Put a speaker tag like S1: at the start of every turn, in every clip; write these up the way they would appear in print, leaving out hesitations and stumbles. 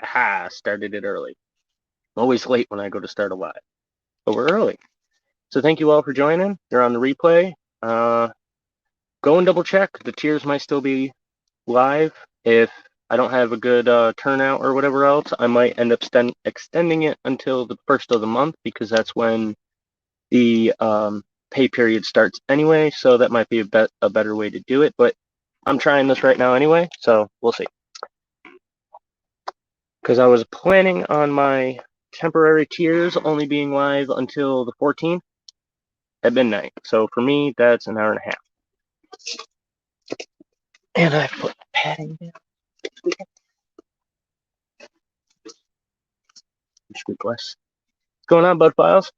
S1: Aha, started it early. Always late when I go to start a live, but we're early. So thank you all for joining. You're on the replay. Uh, Go and double check. The tiers might still be live. If I don't have a good turnout or whatever else, I might end up extending it until the first of the month because that's when the pay period starts anyway. So that might be a better way to do it. But I'm trying this right now anyway, so we'll see. Because I was planning on my temporary tiers only being live until the 14th at midnight. So for me, that's an hour and a half. And I put padding down. What's going on, Bud Files?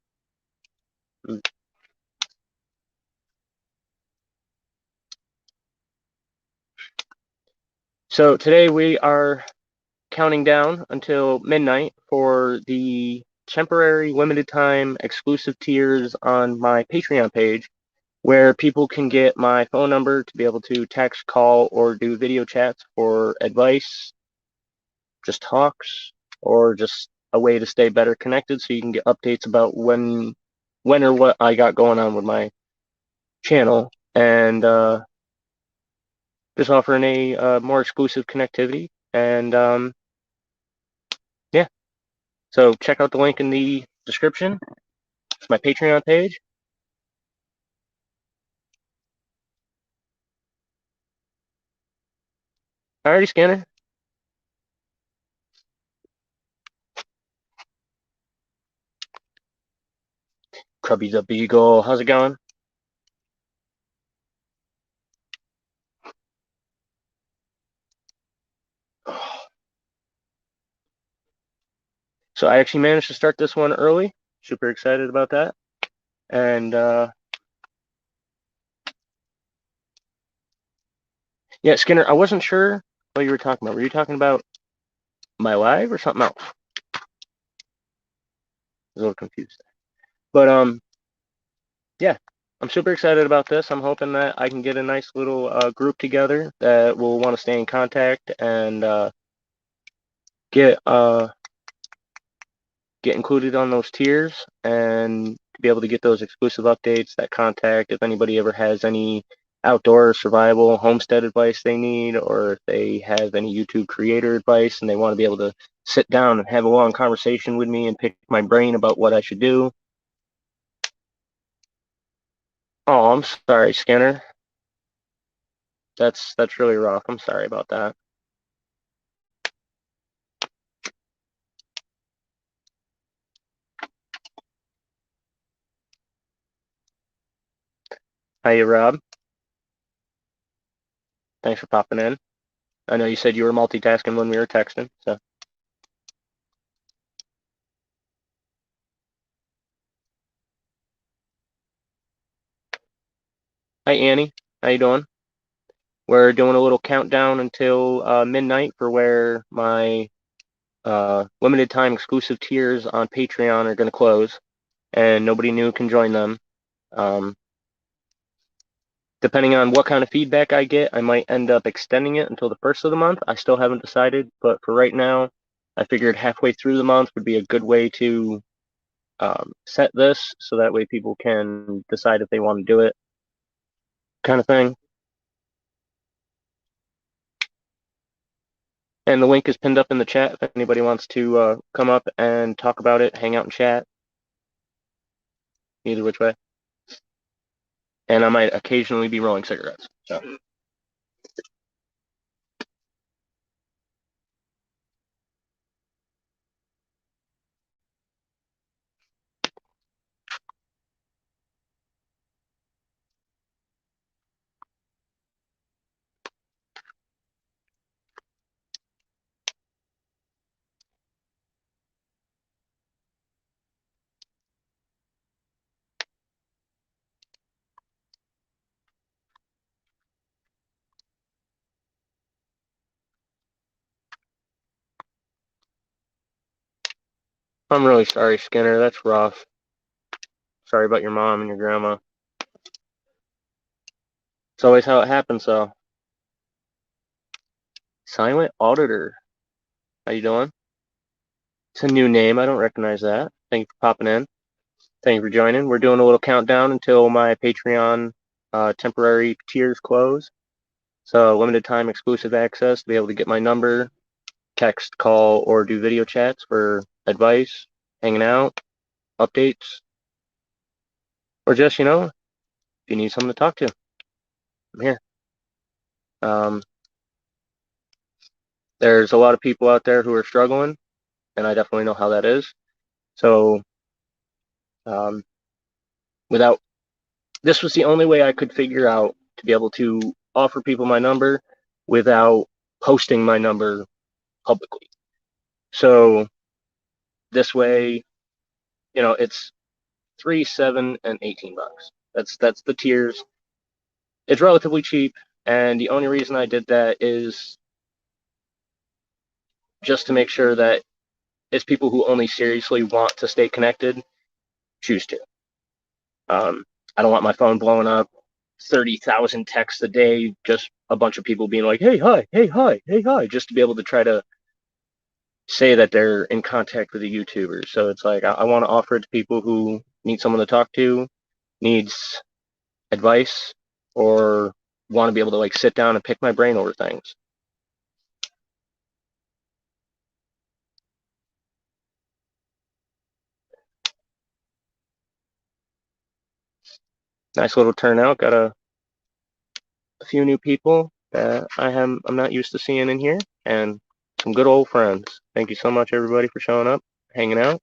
S1: So today we are counting down until midnight for the temporary limited time exclusive tiers on my Patreon page where people can get my phone number to be able to text, call, or do video chats for advice, just talks, or just a way to stay better connected so you can get updates about when or what I got going on with my channel, and just offering a more exclusive connectivity. And yeah, so check out the link in the description. It's my Patreon page. Alrighty, Scanner. Crubby the Beagle. How's it going? So I actually managed to start this one early. Super excited about that. And yeah, Skinner, I wasn't sure what you were talking about. Were you talking about my live or something else? I was a little confused. But yeah, I'm super excited about this. I'm hoping that I can get a nice little group together that will want to stay in contact and get get included on those tiers and to be able to get those exclusive updates, that contact, if anybody ever has any outdoor survival homestead advice they need, or if they have any YouTube creator advice and they want to be able to sit down and have a long conversation with me and pick my brain about what I should do. Oh, I'm sorry, Skinner. That's really rough. I'm sorry about that. Hi, Rob. Thanks for popping in. I know you said you were multitasking when we were texting, so hi Annie. How you doing? We're doing a little countdown until midnight for where my limited time exclusive tiers on Patreon are going to close, and nobody new can join them. Um, Depending on what kind of feedback I get, I might end up extending it until the first of the month. I still haven't decided, but for right now, I figured halfway through the month would be a good way to set this so that way people can decide if they want to do it, kind of thing. And the link is pinned up in the chat if anybody wants to come up and talk about it, hang out and chat, either which way. And I might occasionally be rolling cigarettes. So. I'm really sorry, Skinner. That's rough. Sorry about your mom and your grandma. It's always how it happens, though. Silent Auditor. How you doing? It's a new name. I don't recognize that. Thank you for popping in. Thank you for joining. We're doing a little countdown until my Patreon temporary tiers close. So limited time exclusive access to be able to get my number, text, call, or do video chats for advice, hanging out, updates, or just, if you need someone to talk to, I'm here. There's a lot of people out there who are struggling, and I definitely know how that is. So without this was the only way I could figure out to be able to offer people my number without posting my number publicly. So this way, it's 3, 7, and $18. That's the tiers. It's relatively cheap, and the only reason I did that is just to make sure that it's people who only seriously want to stay connected choose to. I don't want my phone blowing up 30,000 texts a day, just a bunch of people being like, hey, hi, hey, hi, hey, hi, just to be able to try to say that they're in contact with a YouTuber. So it's like, I want to offer it to people who need someone to talk to, needs advice, or want to be able to sit down and pick my brain over things. Nice little turnout. Got a few new people that I'm not used to seeing in here, and some good old friends. Thank you so much, everybody, for showing up, hanging out.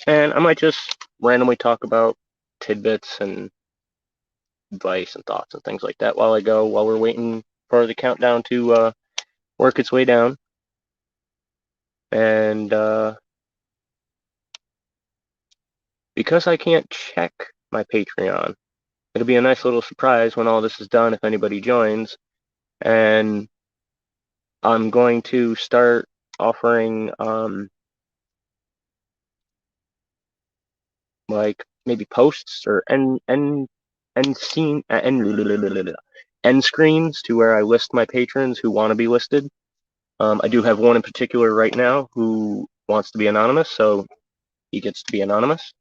S1: And I might just randomly talk about tidbits and advice and thoughts and things like that while we're waiting for the countdown to work its way down. And because I can't check my Patreon, it'll be a nice little surprise when all this is done if anybody joins. And I'm going to start offering maybe posts or end screens to where I list my patrons who want to be listed. I do have one in particular right now who wants to be anonymous, so he gets to be anonymous.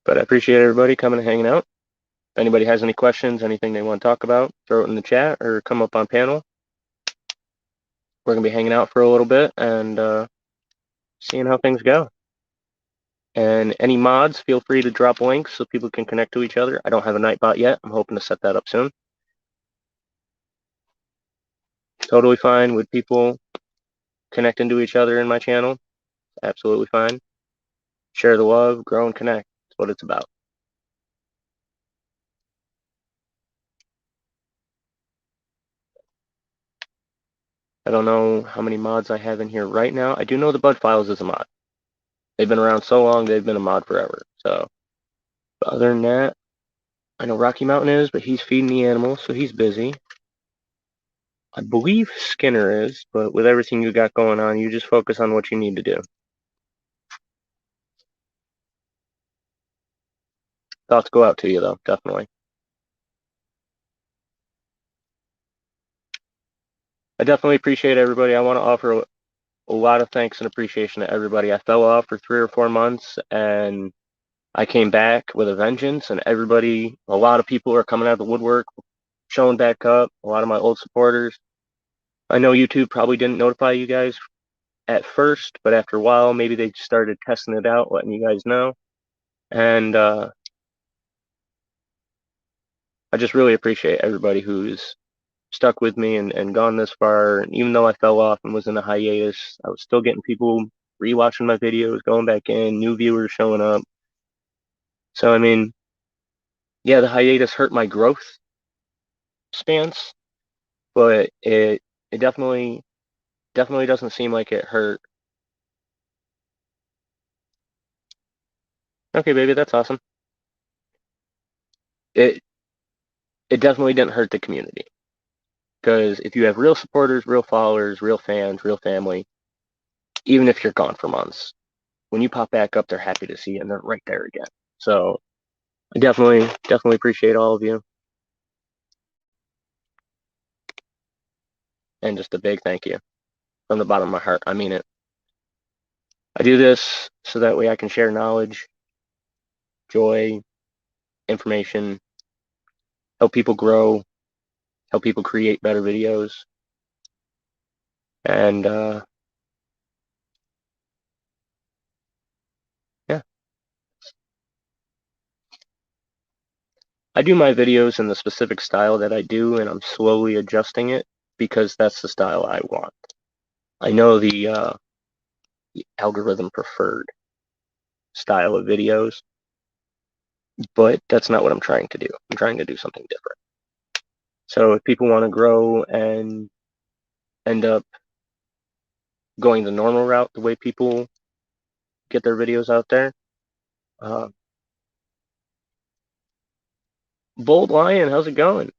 S1: But I appreciate everybody coming and hanging out. If anybody has any questions, anything they want to talk about, throw it in the chat or come up on panel. We're going to be hanging out for a little bit and seeing how things go. And any mods, feel free to drop links so people can connect to each other. I don't have a Nightbot yet. I'm hoping to set that up soon. Totally fine with people connecting to each other in my channel. Absolutely fine. Share the love, grow and connect. That's what it's about. I don't know how many mods I have in here right now. I do know the Bud Files is a mod. They've been around so long, they've been a mod forever. So, but other than that, I know Rocky Mountain is, but he's feeding the animals, so he's busy. I believe Skinner is, but with everything you got going on, you just focus on what you need to do. Thoughts go out to you, though, definitely. I definitely appreciate everybody. I want to offer a lot of thanks and appreciation to everybody. I fell off for 3 or 4 months, and I came back with a vengeance, and a lot of people are coming out of the woodwork, showing back up, a lot of my old supporters. I know YouTube probably didn't notify you guys at first, but after a while, maybe they started testing it out, letting you guys know. And I just really appreciate everybody who's stuck with me and gone this far. And even though I fell off and was in a hiatus, I was still getting people rewatching my videos, going back in, new viewers showing up. So, I mean, yeah, the hiatus hurt my growth stance, but it definitely doesn't seem like it hurt. Okay, baby, that's awesome. It definitely didn't hurt the community, because if you have real supporters, real followers, real fans, real family, even if you're gone for months, when you pop back up, they're happy to see you and they're right there again. So I definitely appreciate all of you. And just a big thank you from the bottom of my heart. I mean it. I do this so that way I can share knowledge, joy, information, help people grow, help people create better videos. And yeah, I do my videos in the specific style that I do, and I'm slowly adjusting it because that's the style I want. I know the algorithm preferred style of videos, but that's not what I'm trying to do. I'm trying to do something different. So if people want to grow and end up going the normal route, the way people get their videos out there, uh, Bold Lion, how's it going?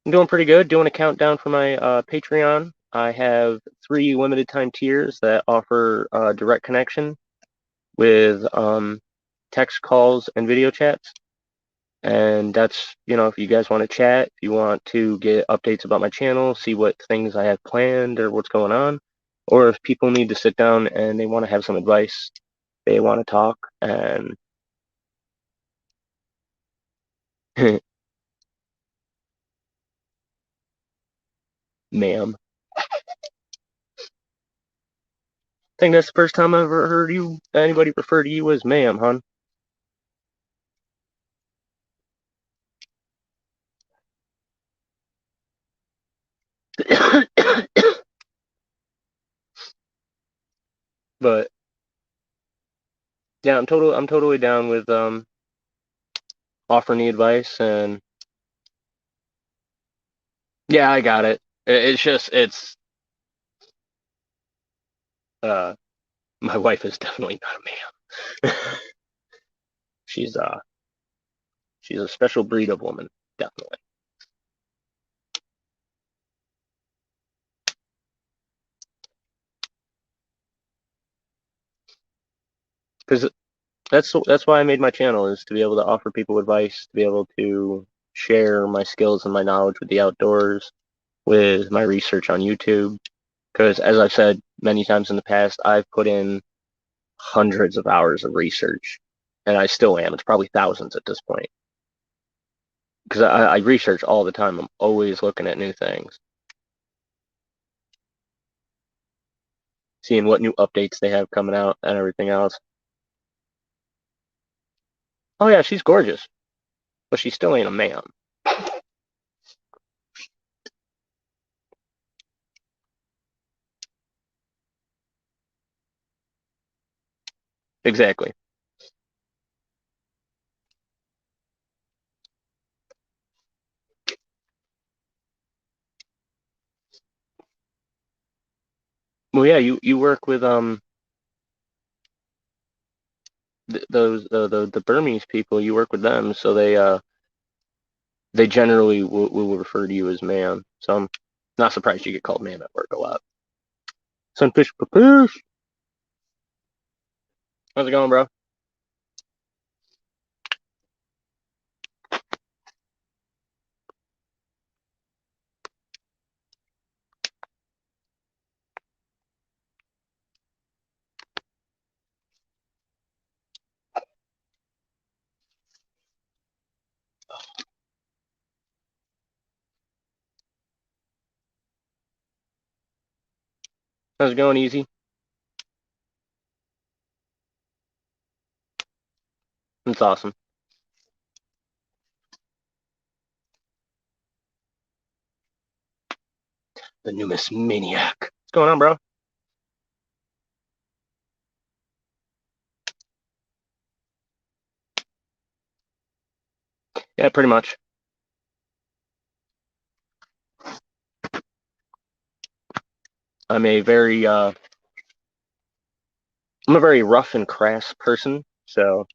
S1: I'm doing pretty good. Doing a countdown for my Patreon. I have 3 limited time tiers that offer direct connection with text calls and video chats. And that's, if you guys want to chat, if you want to get updates about my channel, see what things I have planned or what's going on, or if people need to sit down and they want to have some advice, they want to talk, and ma'am. I think that's the first time I've ever heard anybody refer to you as ma'am, hon. But yeah, I'm totally down with offering the advice, and yeah, I got it. It's just uh my wife is definitely not a ma'am. she's uh she's a special breed of woman, definitely. Because that's why I made my channel, is to be able to offer people advice, to be able to share my skills and my knowledge with the outdoors, with my research on YouTube. Because as I've said many times in the past, I've put in hundreds of hours of research, and I still am. It's probably thousands at this point. Because I research all the time. I'm always looking at new things, seeing what new updates they have coming out and everything else. Oh yeah, she's gorgeous, but she still ain't a man. Exactly. Well, yeah, you work with those the Burmese people. You work with them, so they generally will refer to you as ma'am. So I'm not surprised you get called ma'am at work a lot. Sunfish Papoose, how's it going, bro? How's it going, Easy? That's awesome. The newest maniac. What's going on, bro? Yeah, pretty much. I'm a very I'm a very rough and crass person, so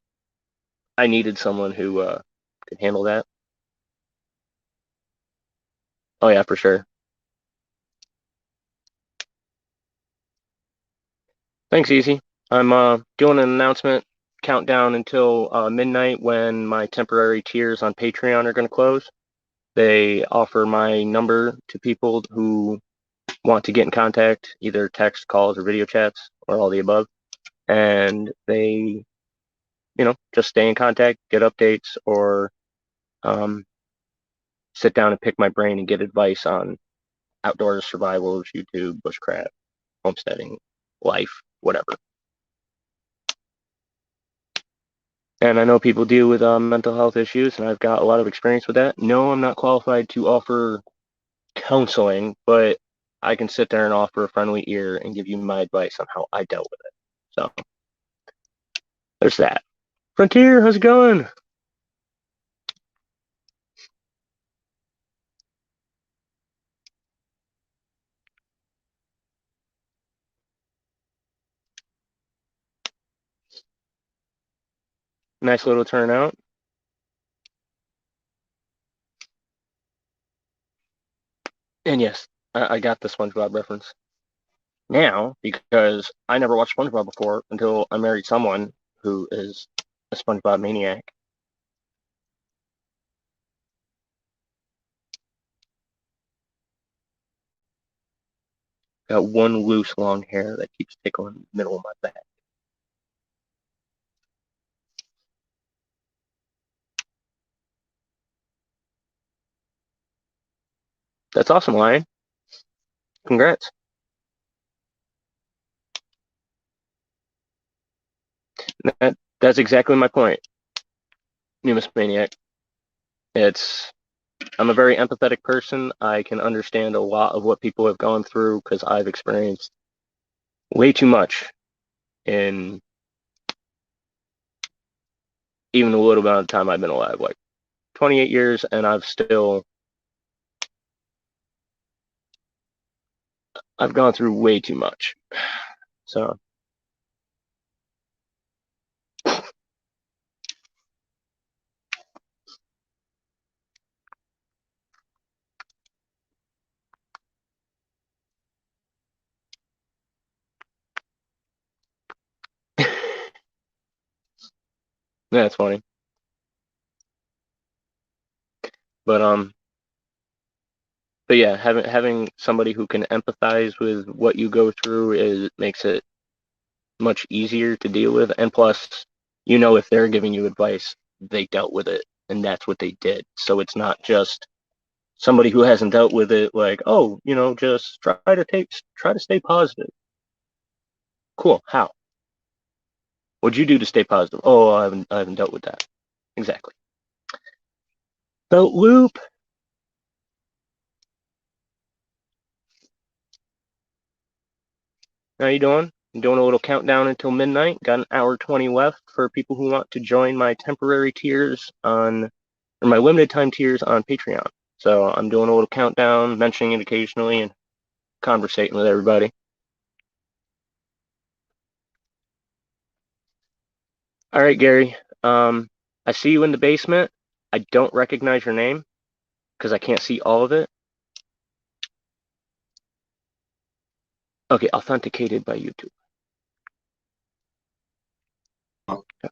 S1: I needed someone who could handle that. Oh yeah, for sure. Thanks, Easy. I'm doing an announcement countdown until midnight when my temporary tiers on Patreon are going to close. They offer my number to people who want to get in contact, either text, calls, or video chats, or all the above. And they, just stay in contact, get updates, or sit down and pick my brain and get advice on outdoors, survival, YouTube, bushcraft, homesteading, life, whatever. And I know people deal with mental health issues, and I've got a lot of experience with that. No, I'm not qualified to offer counseling, but I can sit there and offer a friendly ear and give you my advice on how I dealt with it. So there's that. Frontier, how's it going? Nice little turnout. And yes, I got the SpongeBob reference now because I never watched SpongeBob before until I married someone who is a SpongeBob maniac. Got one loose long hair that keeps tickling the middle of my back. That's awesome, Lion. Congrats. That's exactly my point, Numus Maniac. I'm a very empathetic person. I can understand a lot of what people have gone through because I've experienced way too much in even a little amount of time I've been alive, like 28 years, and I've gone through way too much. So that's funny. But but yeah, having somebody who can empathize with what you go through makes it much easier to deal with. And plus, if they're giving you advice, they dealt with it and that's what they did. So it's not just somebody who hasn't dealt with it like, oh, just try to stay positive. Cool. How? What'd you do to stay positive? Oh, I haven't dealt with that. Exactly. Belt loop. How you doing? I'm doing a little countdown until midnight. Got an hour 20 left for people who want to join my temporary tiers or my limited time tiers on Patreon. So I'm doing a little countdown, mentioning it occasionally, and conversating with everybody. All right, Gary. I see you in the basement. I don't recognize your name because I can't see all of it. Okay, authenticated by YouTube. Okay.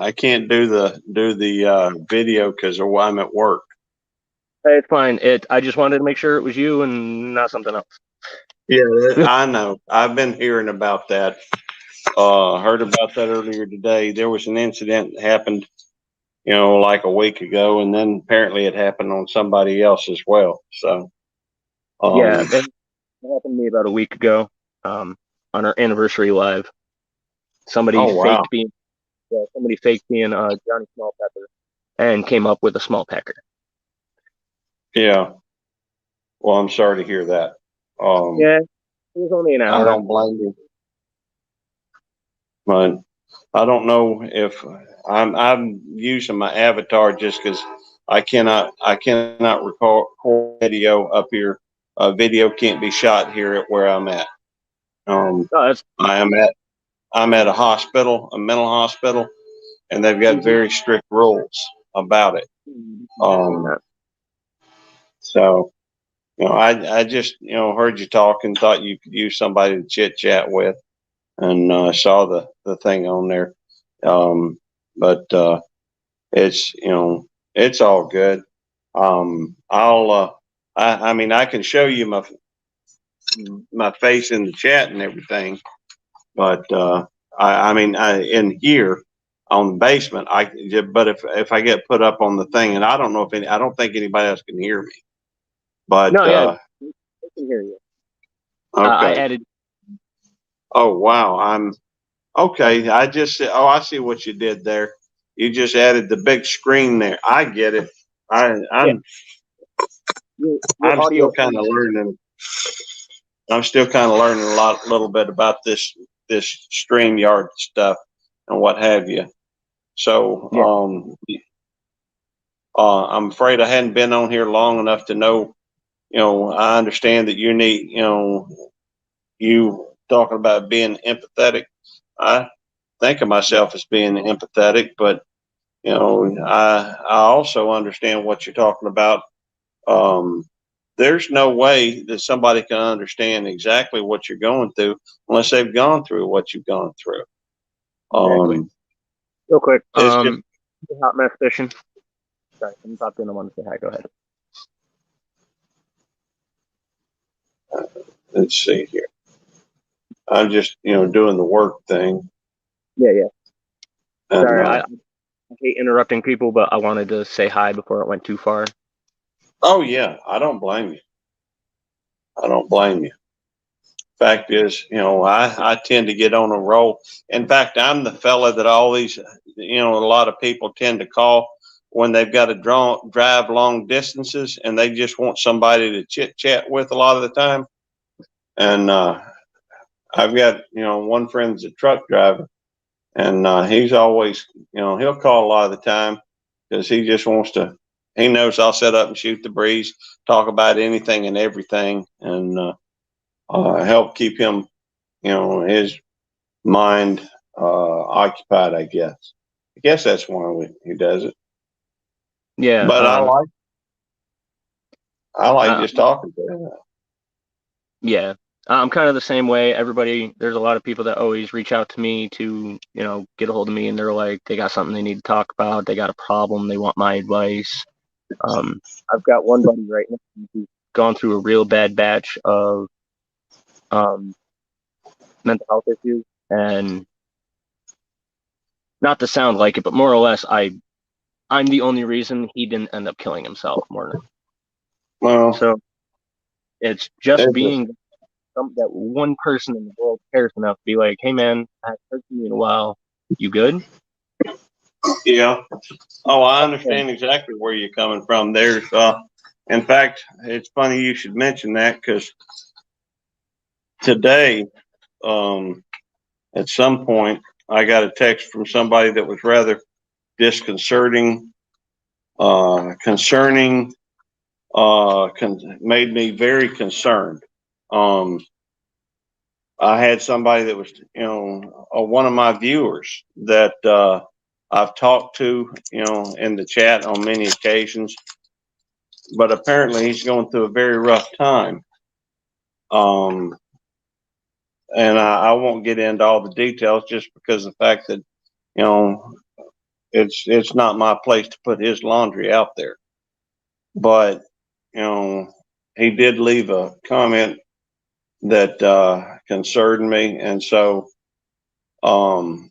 S2: I can't do the video because I'm at work.
S1: Hey, it's fine. I just wanted to make sure it was you and not something else.
S2: Yeah, I know. I've been hearing about that. Heard about that earlier today. There was an incident that happened, like a week ago, and then apparently it happened on somebody else as well. So,
S1: Yeah, it happened to me about a week ago, on our anniversary live. Somebody
S2: oh wow,
S1: faked being Johnny Smallpepper and came up with a small pecker.
S2: yeah. Well, I'm sorry to hear that.
S1: Yeah, it was only an
S2: I
S1: hour.
S2: don't blame you, but I don't know if I'm using my avatar just because I cannot record video up here. Video can't be shot here at where I'm at. Um,
S1: Oh, that's
S2: I'm at a mental hospital, and they've got very strict rules about it.
S1: Imagine
S2: Um,
S1: that.
S2: so I just, heard you talk and thought you could use somebody to chit chat with, and saw the thing on there. But it's, it's all good. I'll, I mean, I can show you my face in the chat and everything, but I mean, in here on the basement, but if I get put up on the thing, and I don't know if I don't think anybody else can hear me, but
S1: No, yeah, I can hear you. I
S2: okay.
S1: added.
S2: Oh wow, I'm okay. I see what you did there. You just added the big screen there. I get it. I,
S1: Yeah,
S2: I'm
S1: your
S2: I'm
S1: audio.
S2: still kind of learning. I'm still kind of learning little bit about this StreamYard stuff and what have you. So,
S1: Yeah,
S2: I'm afraid I hadn't been on here long enough to know. I understand that you need. You talking about being empathetic. I think of myself as being empathetic, but I also understand what you're talking about. Um, there's no way that somebody can understand exactly what you're going through unless they've gone through what you've gone through.
S1: exactly.
S2: Um,
S1: Real quick,
S2: it's just,
S1: hot mess fishing. Sorry, someone popped in. I want to say hi. Go ahead.
S2: let's see here. I'm just, doing the work thing.
S1: Yeah, yeah.
S2: And,
S1: Sorry, I hate interrupting people, but I wanted to say hi before it went too far.
S2: oh yeah, I don't blame you. I don't blame you. Fact is, I tend to get on a roll. In fact, I'm the fella that all these, a lot of people tend to call when they've got to drive long distances and they just want somebody to chit chat with a lot of the time. And I've got, one friend's a truck driver, and he's always, he'll call a lot of the time because he just wants to. He knows I'll set up and shoot the breeze, talk about anything and everything, and help keep him, his mind occupied. I guess that's why he does it.
S1: Yeah,
S2: But I like
S1: uh,
S2: just talking to him.
S1: yeah. I'm kind of the same way. There's a lot of people that always reach out to me to, get a hold of me, and they're like, they got something they need to talk about. They got a problem. They want my advice. I've got one buddy right now who's gone through a real bad batch of um, mental health issues, and not to sound like it, but more or less, I'm the only reason he didn't end up killing himself. More
S2: Well,
S1: so, it's just
S2: it's
S1: being that one person in the world cares enough to be like, hey man, I haven't heard from you in a while. You good?
S2: yeah. Oh, I
S1: Yeah.
S2: understand exactly where you're coming from. In fact, it's funny you should mention that because today, um, at some point, I got a text from somebody that was rather disconcerting, concerning, made me very concerned. Um, I had somebody that was, one of my viewers that I've talked to, in the chat on many occasions, but apparently he's going through a very rough time. Um, and I won't get into all the details just because of the fact that, you know, it's not my place to put his laundry out there. But, you know, he did leave a comment that concerned me. And so, um,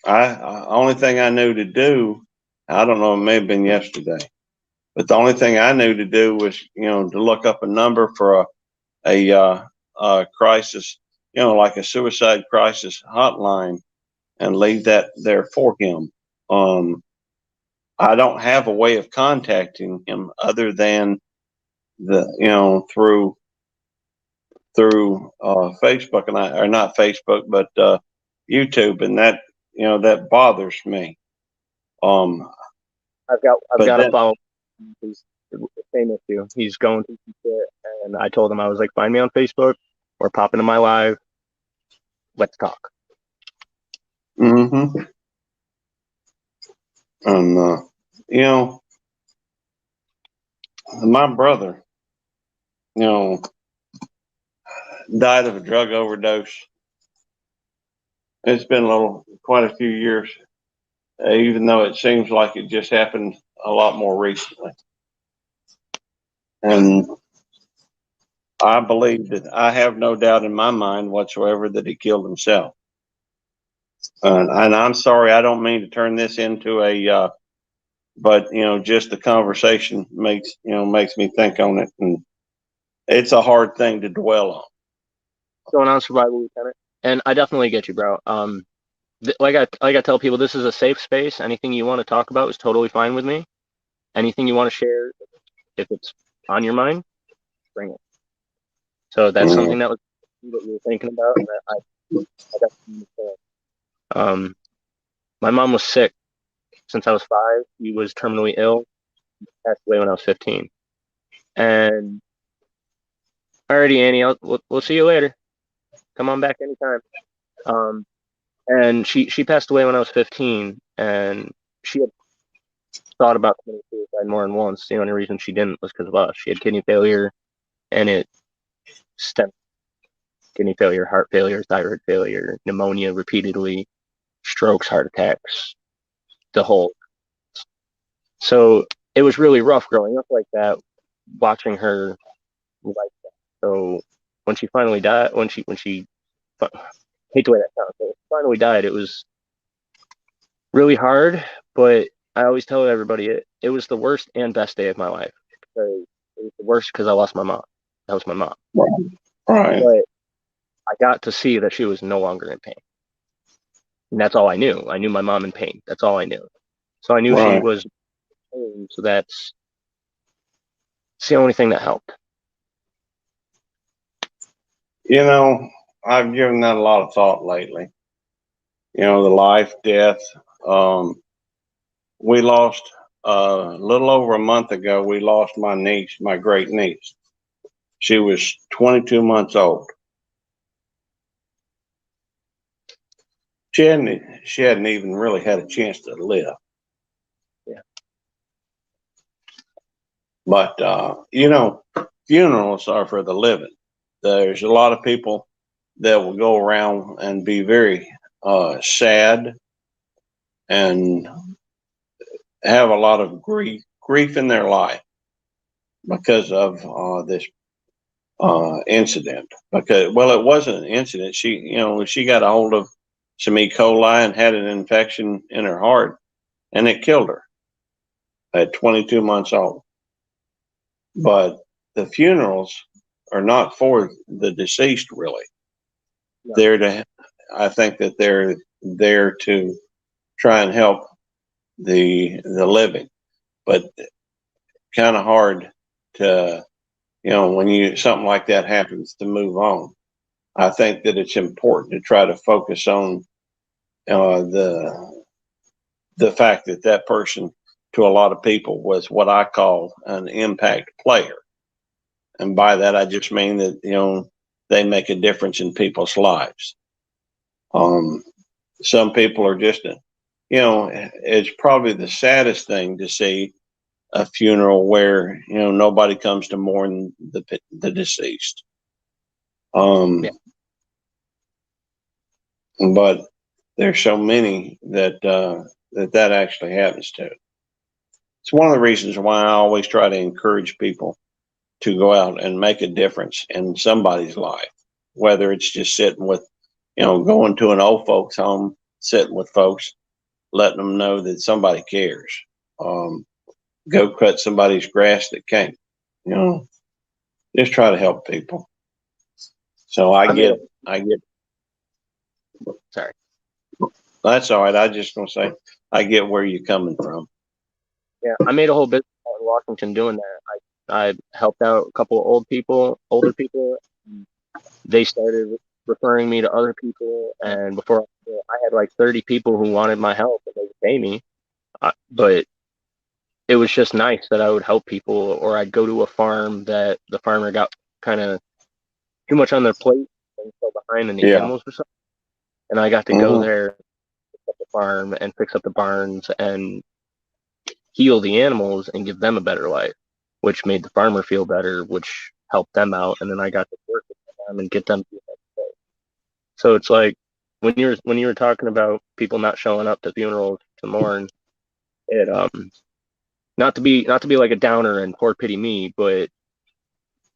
S2: only thing I knew to do, I don't know, it may have been yesterday, but the only thing I knew to do was, to look up a number for a crisis, like a suicide crisis hotline, and leave that there for him. Um, I don't have a way of contacting him other than through Facebook, and or not Facebook, but YouTube, and that bothers me. Um,
S1: I've
S2: but
S1: got to
S2: then,
S1: follow. He's the same issue. He's going through some shit, and I told him I was like, find me on Facebook or pop into my live. Let's talk.
S2: mm-hmm. And you know, my brother, you know, died of a drug overdose. It's been quite a few years, even though it seems like it just happened a lot more recently. And I believe that I have no doubt in my mind whatsoever that he killed himself. And I'm sorry, I don't mean to turn this into but just the conversation makes me think on it, and it's a hard thing to dwell on.
S1: Going on, Survival Lieutenant, and I definitely get you, bro. Like I tell people, this is a safe space. Anything you want to talk about is totally fine with me. Anything you want to share, if it's on your mind, bring it. So that's something that you were thinking about, and I definitely understand. My mom was sick since I was 5. She was terminally ill. Passed away when I was 15. And alrighty, Annie, we'll see you later. Come on back anytime. And she passed away when I was 15, and she had thought about committing suicide more than once. The only reason she didn't was because of us. She had kidney failure, and it stemmed kidney failure, heart failure, thyroid failure, pneumonia repeatedly, strokes, heart attacks, the whole. So it was really rough growing up like that, watching her like that. So when she finally died, when she hate the way that sounds, but when she finally died, it was really hard. But I always tell everybody it was the worst and best day of my life. Because it was the worst because I lost my mom. That was my mom.
S2: Right.
S1: But I got to see that she was no longer in pain. And that's all I knew. I knew my mom in pain. That's all I knew. So I knew she was in pain. So that's the only thing that helped.
S2: I've given that a lot of thought lately. The life, death. We lost a little over a month ago. We lost my niece, my great niece. She was 22 months old. She hadn't even really had a chance to live.
S1: Yeah.
S2: But funerals are for the living. There's a lot of people that will go around and be very sad and have a lot of grief in their life because of this incident. Because, well, it wasn't an incident. She got a hold of some E. coli and had an infection in her heart, and it killed her at 22 months old. But the funerals are not for the deceased, really. No. I think that they're there to try and help the living, but kind of hard to, when something like that happens, to move on. I think that it's important to try to focus on the fact that person, to a lot of people, was what I call an impact player. And by that, I just mean that, they make a difference in people's lives. Some people are just, it's probably the saddest thing to see a funeral where, nobody comes to mourn the deceased. Yeah. But there's so many that actually happens to. It's one of the reasons why I always try to encourage people to go out and make a difference in somebody's life, whether it's just sitting with, going to an old folks home, sitting with folks, letting them know that somebody cares. Go cut somebody's grass that can't, just try to help people. So I get,
S1: sorry.
S2: That's all right. I just want to say, I get where you're coming from.
S1: Yeah, I made a whole business in Washington doing that. I helped out a couple of older people. They started referring me to other people, and before I had like 30 people who wanted my help, and they would pay me. But it was just nice that I would help people, or I'd go to a farm that the farmer got kind of too much on their plate and fell behind in the animals or something, and I got to go there, fix up the farm and fix up the barns and heal the animals and give them a better life, which made the farmer feel better, which help them out, and then I got to work with them and get them through that day. So it's like when you were talking about people not showing up to funerals to mourn, it not to be like a downer and poor pity me, but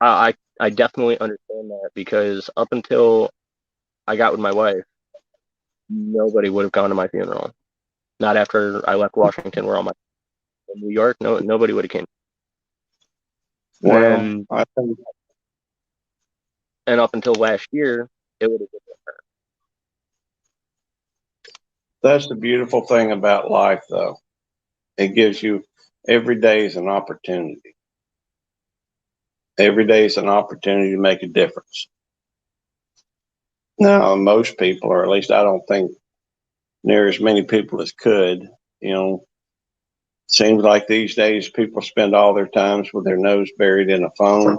S1: I definitely understand that because up until I got with my wife, nobody would have gone to my funeral. Not after I left Washington, where all my in New York, nobody would have came. And
S2: Well,
S1: then
S2: I think
S1: and up until last year, it would have been her.
S2: that's the beautiful thing about life, though. It gives you every day is an opportunity. Every day is an opportunity to make a difference. Now, most people, or at least I don't think near as many people as could, you know, seems like these days people spend all their times with their nose buried in a phone.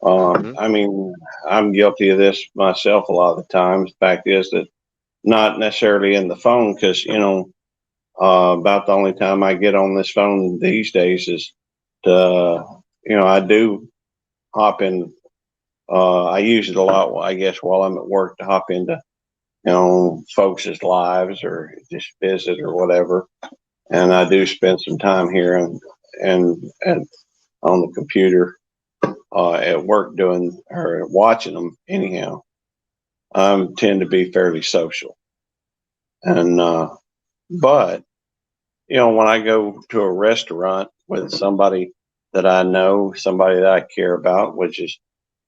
S1: Mm-hmm.
S2: I mean, I'm guilty of this myself a lot of the times. The fact is that not necessarily in the phone, because, you know, about the only time I get on this phone these days is to, you know, I do hop in. I use it a lot, I guess, while I'm at work to hop into, you know, folks' lives or just visit or whatever. And I do spend some time here and on the computer at work doing or watching them. Anyhow, I tend to be fairly social, and but you know, when I go to a restaurant with somebody that I know, somebody that I care about, which is,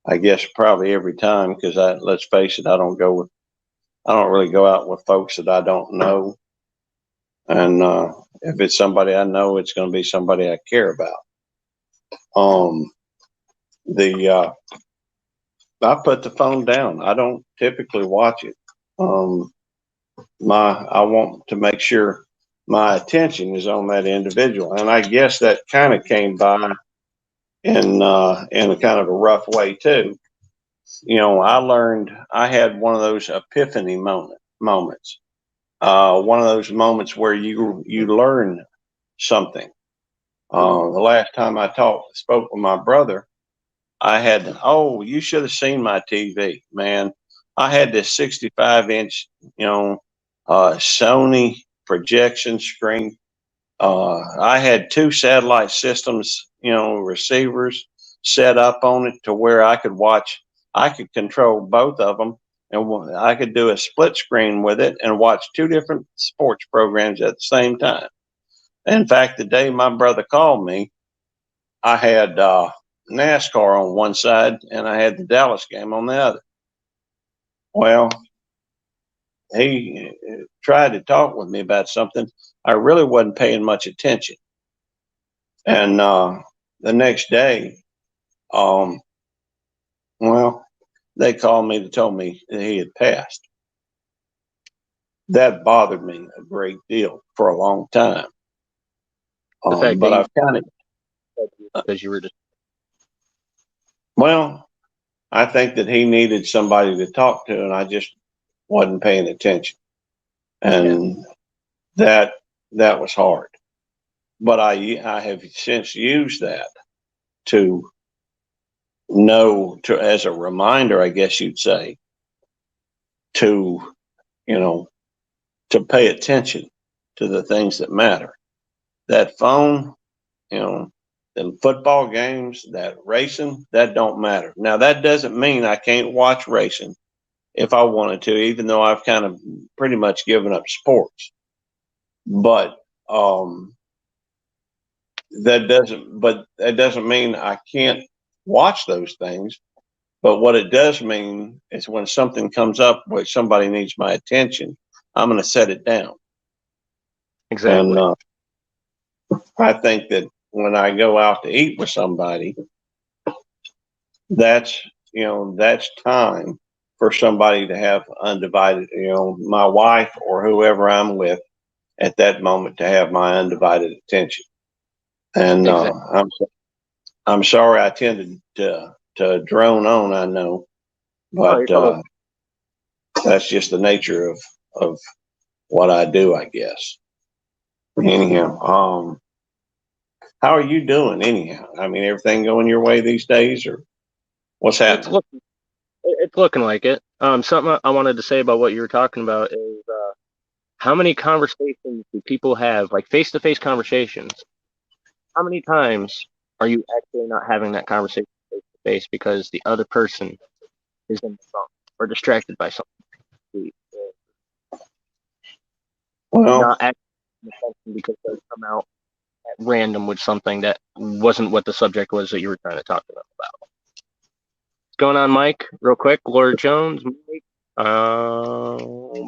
S2: I guess, probably every time, because let's face it, I don't really go out with folks that I don't know, and if it's somebody I know, it's going to be somebody I care about. Um, the I put the phone down. I don't typically watch it. Um, I want to make sure my attention is on that individual, and I guess that kind of came by in a kind of a rough way too. You know, I had one of those epiphany moments. One of those moments where you learn something. The last time I spoke with my brother, oh, you should have seen my TV, man. I had this 65-inch, you know, Sony projection screen. I had two satellite systems, you know, receivers set up on it to where I could control both of them, and I could do a split screen with it and watch two different sports programs at the same time. In fact, the day my brother called me, I had NASCAR on one side and I had the Dallas game on the other. Well, he tried to talk with me about something. I really wasn't paying much attention. And the next day, um, well, they called me to tell me that he had passed. That bothered me a great deal for a long time.
S1: The fact that
S2: But
S1: you
S2: I've kind of,
S1: because you were just
S2: well, I think that he needed somebody to talk to, and I just wasn't paying attention. And that that was hard. But I have since used that to know to as a reminder, I guess you'd say, to you know to pay attention to the things that matter. That phone, you know, the football games, that racing, that don't matter. Now that doesn't mean I can't watch racing if I wanted to, even though I've kind of pretty much given up sports. But that doesn't mean I can't watch those things. But what it does mean is when something comes up where somebody needs my attention, I'm going to set it down. And
S1: exactly.
S2: I think that when I go out to eat with somebody, that's that's time for somebody to have undivided, my wife or whoever I'm with at that moment to have my undivided attention. And
S1: Exactly.
S2: I'm sorry I tended to drone on, I know,
S1: Oh,
S2: but
S1: you're totally
S2: that's just the nature of what I do, I guess. Anyhow, How are you doing anyhow? I mean, everything going your way these days, or what's
S1: It's
S2: happening?
S1: looking it's looking like it. Something I wanted to say about what you were talking about is how many conversations do people have, like face to face conversations? How many times are you actually not having that conversation face to face because the other person is in the phone or distracted by something?
S2: Well,
S1: Not acting because they come out at random with something that wasn't what the subject was that you were trying to talk about. What's going on, Mike? Real quick, Laura Jones, Mike,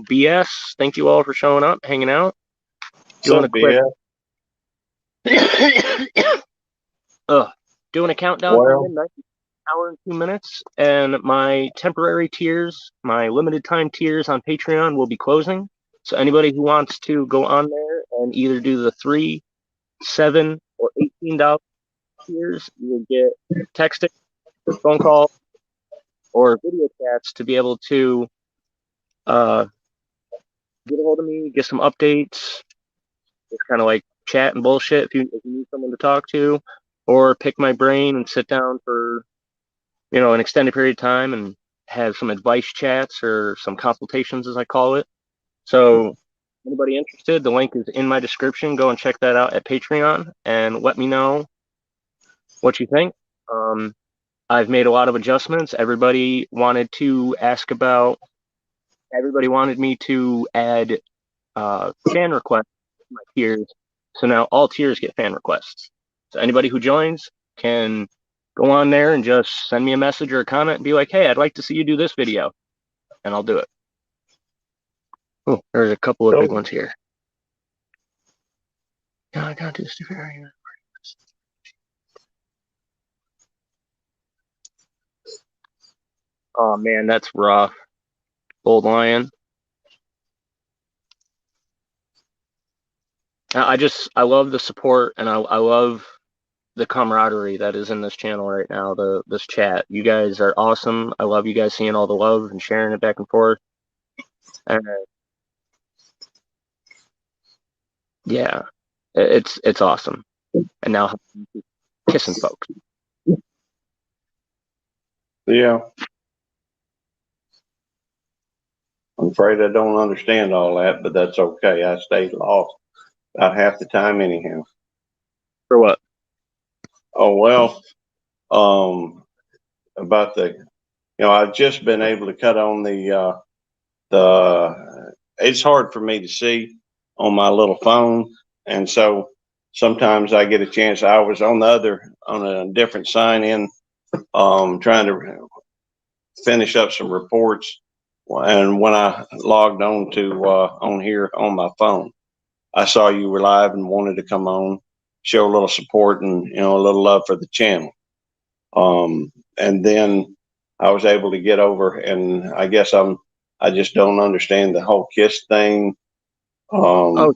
S1: BS. Thank you all for showing up, hanging out,
S2: what's
S1: doing
S2: up,
S1: a quick,
S2: BS?
S1: doing a countdown to
S2: Well,
S1: midnight. Hour and 2 minutes, and my temporary tiers, my limited time tiers on Patreon will be closing. So anybody who wants to go on there and either do the 3, 7, or $18 tiers, you will get texting, phone call, or video chats to be able to uh, get a hold of me, get some updates, just kind of like chat and bullshit if you need someone to talk to, or pick my brain and sit down for an extended period of time and have some advice chats or some consultations, as I call it. So, anybody interested, the link is in my description. Go and check that out at Patreon and let me know what you think. I've made a lot of adjustments. Everybody wanted me to add fan requests to my tiers. So now all tiers get fan requests. So anybody who joins can go on there and just send me a message or a comment and be like, hey, I'd like to see you do this video. And I'll do it. Oh, there's a couple of big
S2: cool.
S1: ones here. No, I gotta do this stupid area. Oh man, that's rough. Old Lion. I love the support and I love the camaraderie that is in this channel right now, this chat. You guys are awesome. I love you guys seeing all the love and sharing it back and forth. And yeah, it's awesome. And now kissing folks.
S2: Yeah, I'm afraid I don't understand all that, but that's okay. I stayed lost about half the time anyhow.
S1: For what?
S2: Oh well, about I've just been able to cut on the. It's hard for me to see on my little phone, and so sometimes I get a chance. I was on a different sign in, trying to finish up some reports, and when I logged on to on here on my phone, I saw you were live and wanted to come on, show a little support and a little love for the channel. And then I was able to get over, and I guess I just don't understand the whole kiss thing.
S1: Oh,
S2: Um,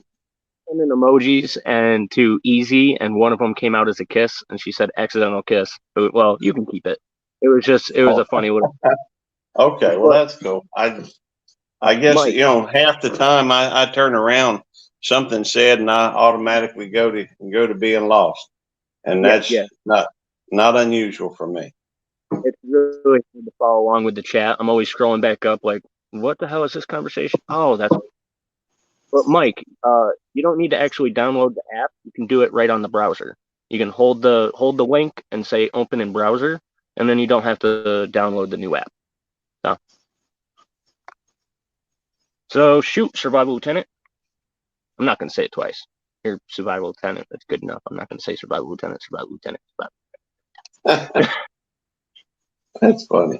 S1: sending emojis and to Easy, and one of them came out as a kiss, and she said accidental kiss. Well, you can keep it. It was a funny little.
S2: okay, well
S1: But
S2: that's cool. I guess
S1: Mike,
S2: half the time I turn around, something said, and I automatically go to being lost, and
S1: yeah,
S2: that's
S1: yeah,
S2: not unusual for me.
S1: it's really hard to follow along with the chat. I'm always scrolling back up, like, what the hell is this conversation? Oh, that's. But Mike, you don't need to actually download the app. You can do it right on the browser. You can hold the link and say open in browser, and then you don't have to download the new app. So shoot, Survival Lieutenant. I'm not going to say it twice. Here, Survival Lieutenant. That's good enough. I'm not going to say Survival Lieutenant, Survival Lieutenant, Survival.
S2: That's funny.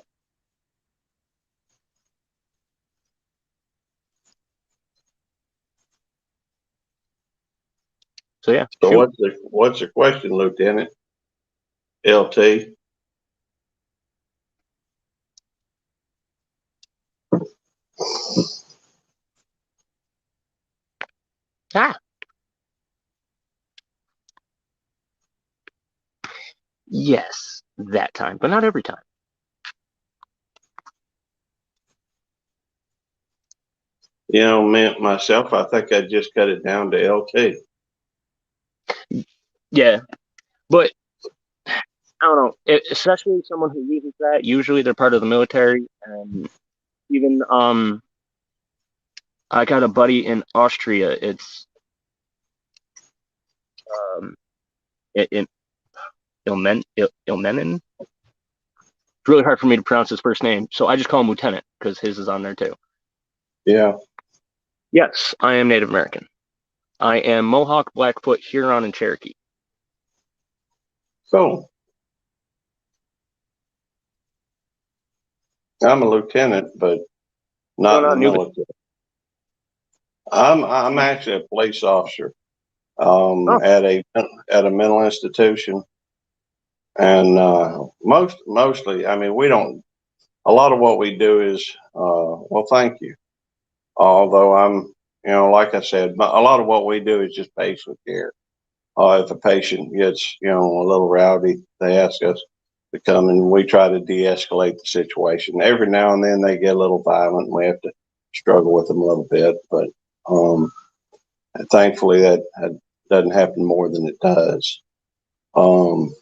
S1: So yeah,
S2: So
S1: shoot.
S2: what's the question, Lieutenant? LT.
S1: Ah, yes, that time, but not every time.
S2: Myself, I think I just cut it down to LT.
S1: Yeah, But I don't know, especially someone who uses that. Usually, they're part of the military, and even I got a buddy in Austria. It's um, in Ilmenin. It's really hard for me to pronounce his first name, so I just call him Lieutenant because his is on there too.
S2: Yeah.
S1: Yes, I am Native American. I am Mohawk, Blackfoot, Huron, and Cherokee.
S2: So I'm a lieutenant, but
S1: No,
S2: not in
S1: not
S2: the
S1: New.
S2: military. I'm actually a police officer
S1: Oh,
S2: at a mental institution, and mostly, I mean, we don't. A lot of what we do is, well, thank you. Although like I said, a lot of what we do is just patient care. If a patient gets, a little rowdy, they ask us to come and we try to de-escalate the situation. Every now and then they get a little violent and we have to struggle with them a little bit, but um, thankfully that doesn't happen more than it does. Um,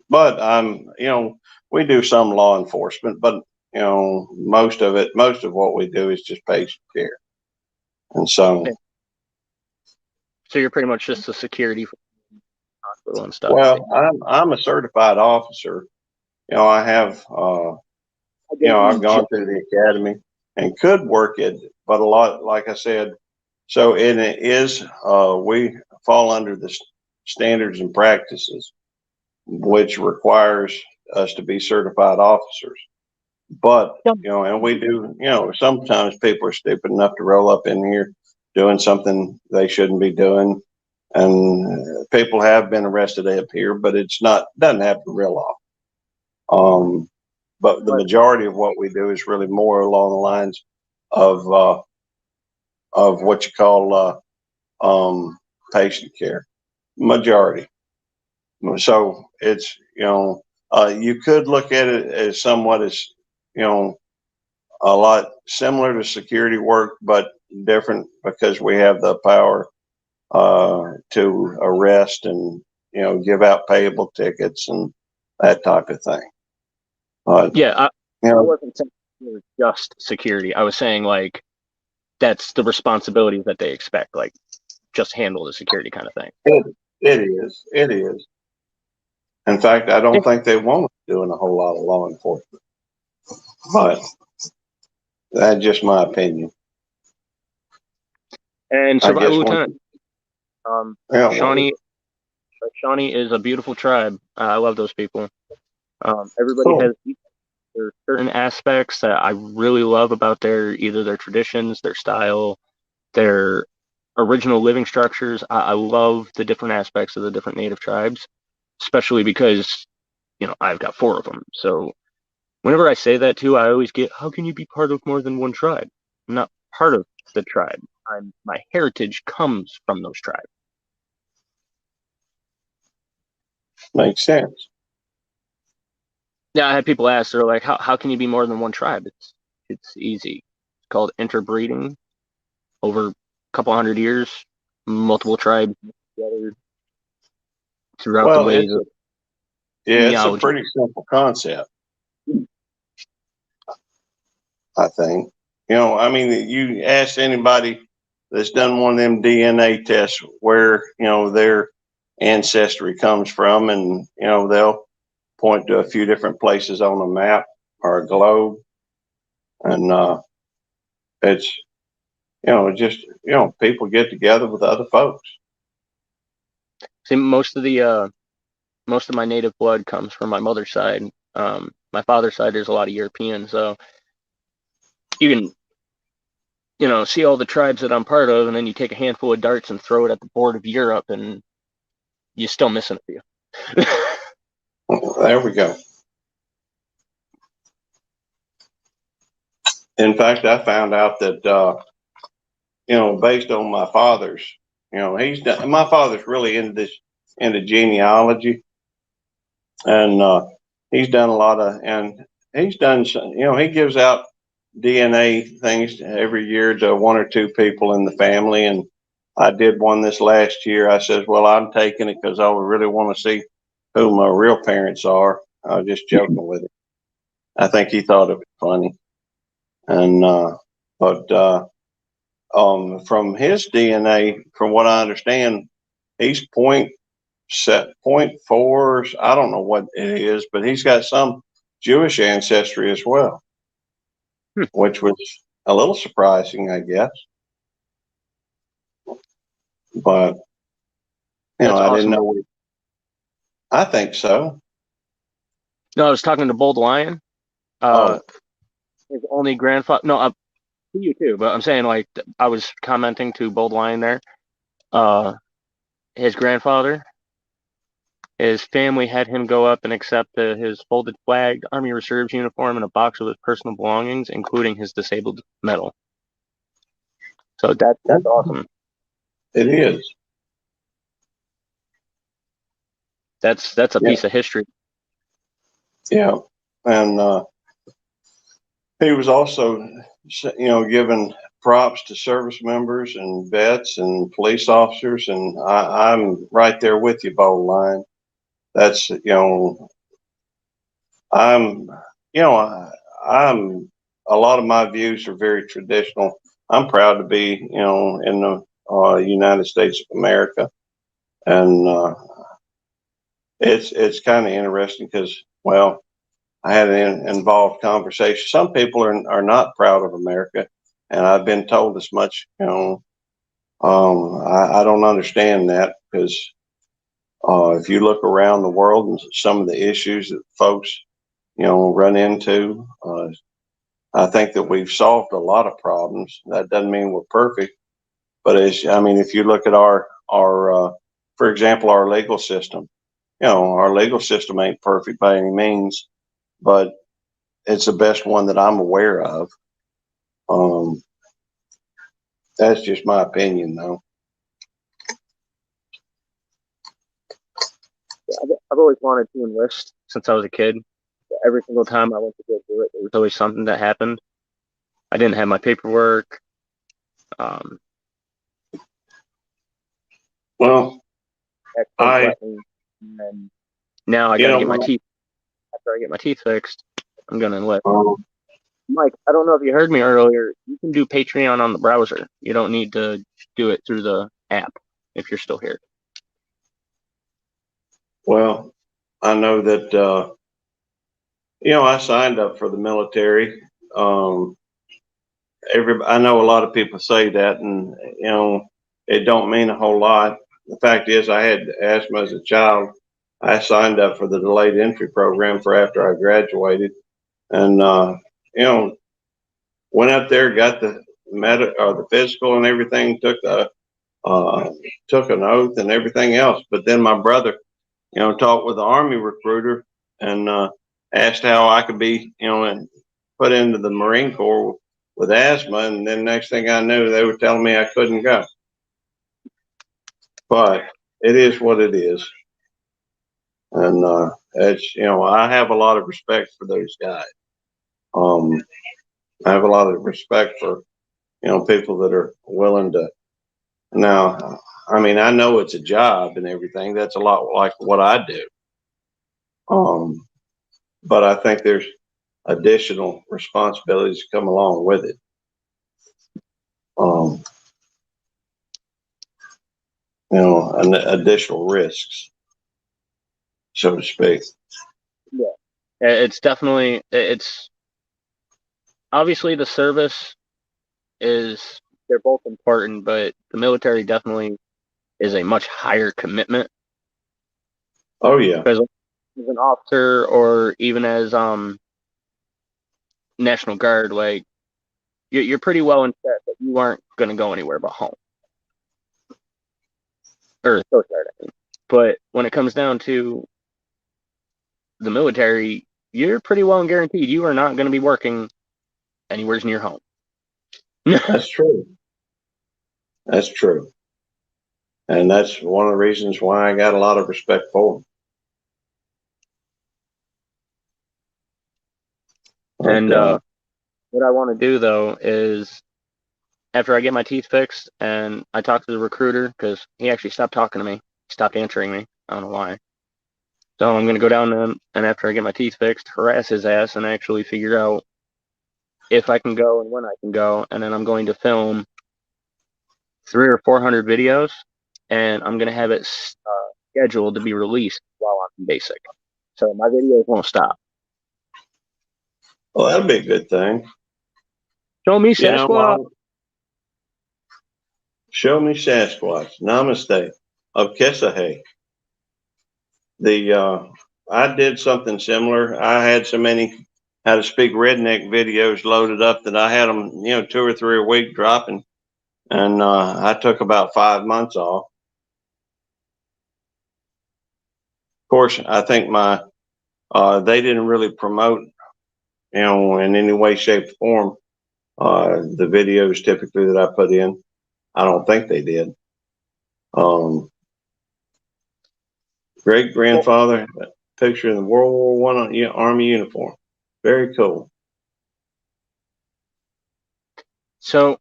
S2: but we do some law enforcement, but most of what we do is just patient care. And so,
S1: okay. So you're pretty much just a security for the hospital and stuff.
S2: well, I'm a certified officer. I have,
S1: I didn't
S2: I've
S1: just.
S2: gone through the academy and could work it, but a lot, like I said, so it is, we fall under the standards and practices, which requires us to be certified officers. But, and we do, sometimes people are stupid enough to roll up in here doing something they shouldn't be doing. And people have been arrested up here, but doesn't happen real often. But the
S1: But
S2: majority of what we do is really more along the lines of, what you call, patient care. Majority. So it's, you could look at it as somewhat as, you know, a lot similar to security work, but different because we have the power to arrest and give out payable tickets and that type of thing. But
S1: yeah,
S2: you
S1: I
S2: know,
S1: wasn't saying it was just security. I was saying like that's the responsibilities that they expect, like just handle the security kind of thing.
S2: it is. In fact, I
S1: Yeah.
S2: don't think they want us doing a whole lot of law enforcement, but that's just my opinion.
S1: And
S2: I
S1: Survival
S2: guess one,
S1: Lieutenant,
S2: yeah, well,
S1: Shawnee. Shawnee is a beautiful tribe. I love those people. Everybody
S2: cool.
S1: has there are certain aspects that I really love about either their traditions, their style, their original living structures. I love the different aspects of the different native tribes, especially because I've got four of them. So whenever I say that too, I always get, how can you be part of more than one tribe? I'm not part of the tribe. My heritage comes from those tribes.
S2: Makes sense.
S1: Yeah, I had people ask, they're like, how can you be more than one tribe? It's easy. It's called interbreeding. Over a couple hundred years, multiple tribes together throughout the
S2: Well,
S1: ways of
S2: it's a
S1: genealogy.
S2: pretty simple concept, I think. I mean, you ask anybody that's done one of them DNA tests where, their ancestry comes from, and, they'll point to a few different places on a map or a globe. And it's, just, people get together with other folks.
S1: See, most of my native blood comes from my mother's side. My father's side, there's a lot of Europeans, so you can see all the tribes that I'm part of, and then you take a handful of darts and throw it at the board of Europe, and you're still missing a few.
S2: There we go. In fact, I found out that, based on my father's, my father's really into genealogy, and he's done a lot of, and he's done, he gives out DNA things every year to one or two people in the family. And I did one this last year. I says, well, I'm taking it because I really want to see who my real parents are. I was just joking with him. I think he thought it was funny. And but from his DNA, from what I understand, he's point four. I don't know what it is, but he's got some Jewish ancestry as well, which was a little surprising, I guess. But
S1: That's
S2: I didn't
S1: awesome.
S2: know. I think so.
S1: No, I was talking to Bold Lion.
S2: Oh,
S1: His only grandfather. No, you too. But I'm saying like I was commenting to Bold Lion there. Uh, his grandfather, his family had him go up and accept his folded flag, Army Reserves uniform, and a box of his personal belongings, including his disabled medal. So that's awesome.
S2: it is.
S1: That's a
S2: Yeah,
S1: piece of history.
S2: yeah, and he was also, given props to service members and vets and police officers, and I'm right there with you, Bold Line. That's I'm I'm a lot of my views are very traditional. I'm proud to be in the United States of America, and it's kind of interesting because I had an involved conversation. Some people are not proud of America, and I've been told as much. I don't understand that because if you look around the world and some of the issues that folks run into, I think that we've solved a lot of problems. That doesn't mean we're perfect, but if you look at our for example, our legal system, our legal system ain't perfect by any means, but it's the best one that I'm aware of. Um, that's just my opinion, though.
S1: I've always wanted to enlist since I was a kid. Every single time I went to go do it, there was always something that happened. I didn't have my paperwork. Um,
S2: Well, I,
S1: and now I
S2: you
S1: got to
S2: know,
S1: get my teeth. After I get my teeth fixed, I'm gonna enlist.
S2: um,
S1: Mike, I don't know if you heard me earlier. You can do Patreon on the browser. You don't need to do it through the app if you're still here.
S2: well, I know that I signed up for the military. Um, I know a lot of people say that, and it don't mean a whole lot. The fact is, I had asthma as a child. I signed up for the delayed entry program for after I graduated, and you know, went up there, got the the physical and everything, uh, took an oath and everything else. But then my brother, talked with the Army recruiter and asked how I could be, and put into the Marine Corps with asthma. And then next thing I knew, they were telling me I couldn't go. But it is what it is. And it's, I have a lot of respect for those guys. Um, I have a lot of respect for, people that are willing to. Now, I know it's a job and everything. That's a lot like what I do. Um, but I think there's additional responsibilities come along with it. Um, and additional risks, so to speak.
S1: Yeah, it's definitely it's obviously the service is they're both important, but the military definitely is a much higher commitment
S2: Oh yeah,
S1: because as an officer or even as National Guard, like you're pretty well in set that you aren't going to go anywhere but home or Coast Guard, I mean. But when it comes down to the military, you're pretty well guaranteed you are not going to be working anywhere near home.
S2: that's true. That's true, and that's one of the reasons why I got a lot of respect for them. But
S1: And what I want to do though is after I get my teeth fixed and I talk to the recruiter because he actually stopped talking to me, stopped answering me. I don't know why. So I'm going to go down there, and after I get my teeth fixed, harass his ass and actually figure out if I can go and when I can go. And then I'm going to film 300 or 400 videos, and I'm going to have it scheduled to be released while I'm in basic. So my videos won't stop.
S2: Well, that'll be a good thing.
S1: Show me
S2: You know,
S1: Sasquatch.
S2: show me Sasquatch. Namaste. Of Kesahay. I did something similar. I had so many how to speak redneck videos loaded up that I had them, 2 or 3 a week dropping, and I took about 5 months off. Of course, I think my they didn't really promote, in any way, shape, or form, the videos typically that I put in. I don't think they did. Great grandfather picture in the World War One Army uniform. Very cool.
S1: So,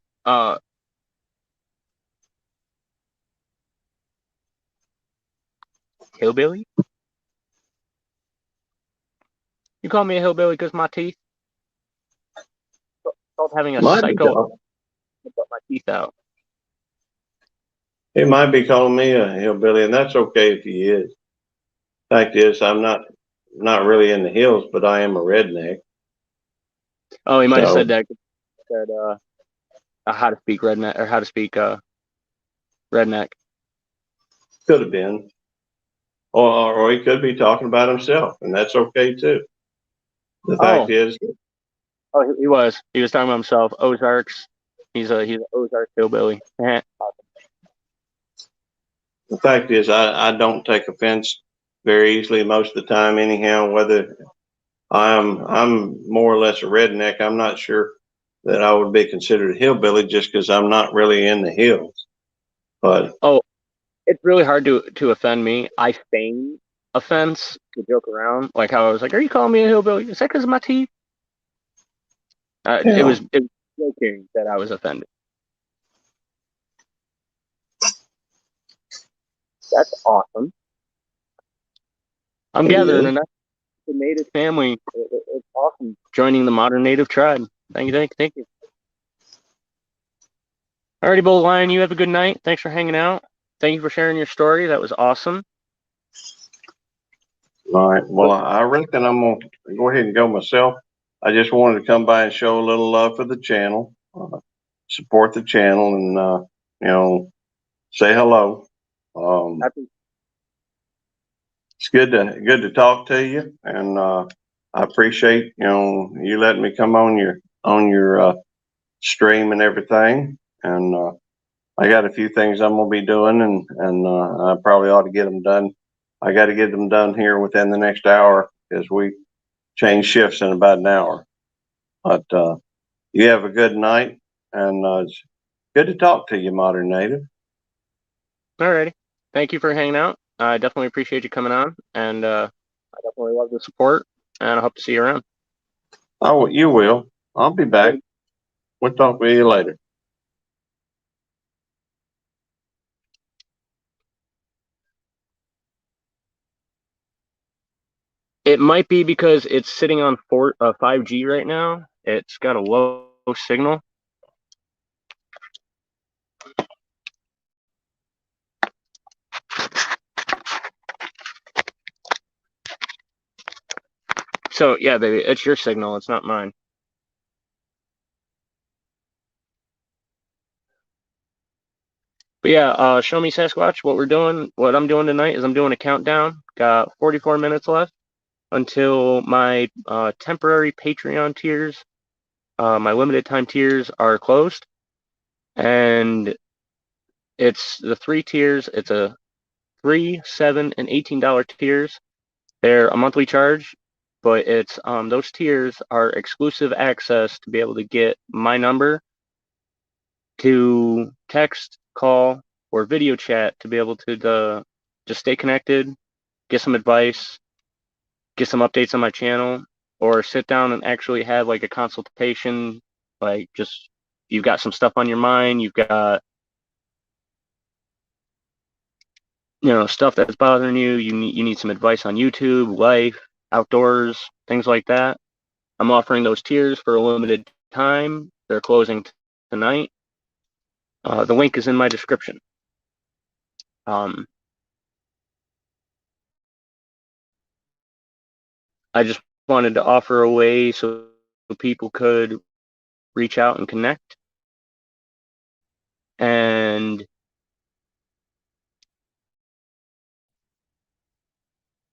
S1: hillbilly? You call me a hillbilly because my teeth? It's called having a
S2: Might be
S1: psycho
S2: call-
S1: put my teeth out.
S2: He might be calling me a hillbilly, and that's okay if he is. Fact is, I'm not really in the hills, but I am a redneck.
S1: Oh, he might have
S2: So
S1: said that. Said how to speak redneck or how to speak redneck.
S2: could have been, or he could be talking about himself, and that's okay too. The fact
S1: Oh,
S2: is,
S1: he was. He was talking about himself. Ozarks. He's an Ozark hillbilly.
S2: I don't take offense very easily most of the time. Anyhow, whether I'm more or less a redneck, I'm not sure that I would be considered a hillbilly just because I'm not really in the hills. But
S1: Oh, it's really hard to offend me. I feign offense to joke around, like how I was like, "Are you calling me a hillbilly? Is that because of my teeth?"
S2: yeah,
S1: It was joking that I was offended. That's awesome. I'm
S2: it
S1: gathering
S2: is.
S1: a nice native family. It's awesome joining the modern native tribe. Thank you. Alrighty, Bull Lion, you have a good night. Thanks for hanging out. Thank you for sharing your story. That was awesome.
S2: All right. Well, I reckon I'm gonna go ahead and go myself. I just wanted to come by and show a little love for the channel, support the channel, and you know, say hello. Um,
S1: Happy
S2: it's good to talk to you, and I appreciate you letting me come on your stream and everything. And I got a few things I'm gonna be doing, and I probably ought to get them done. I got to get them done here within the next hour because we change shifts in about an hour. But you have a good night, and it's good to talk to you, Modern Native.
S1: Alrighty. Thank you for hanging out. I definitely appreciate you coming on, and I definitely love the support, and I hope to see you around.
S2: Oh, you will. I'll be back. We'll talk with you later.
S1: It might be because it's sitting on 5G right now. It's got a low signal. So yeah, baby, it's your signal. It's not mine. But yeah, show me Sasquatch. What I'm doing tonight is I'm doing a countdown. Got 44 minutes left until my temporary Patreon tiers, my limited time tiers are closed, and it's the 3 tiers. It's a $3, $7, and $18 tiers. They're a monthly charge, but it's those tiers are exclusive access to be able to get my number to text, call, or video chat to be able to just stay connected, get some advice, get some updates on my channel, or sit down and actually have like a consultation. Like, just you've got some stuff on your mind, you've got stuff that's bothering you, you need some advice on YouTube, life, outdoors, things like that, I'm offering those tiers for a limited time. They're closing tonight. The link is in my description. I just wanted to offer a way so people could reach out and connect. And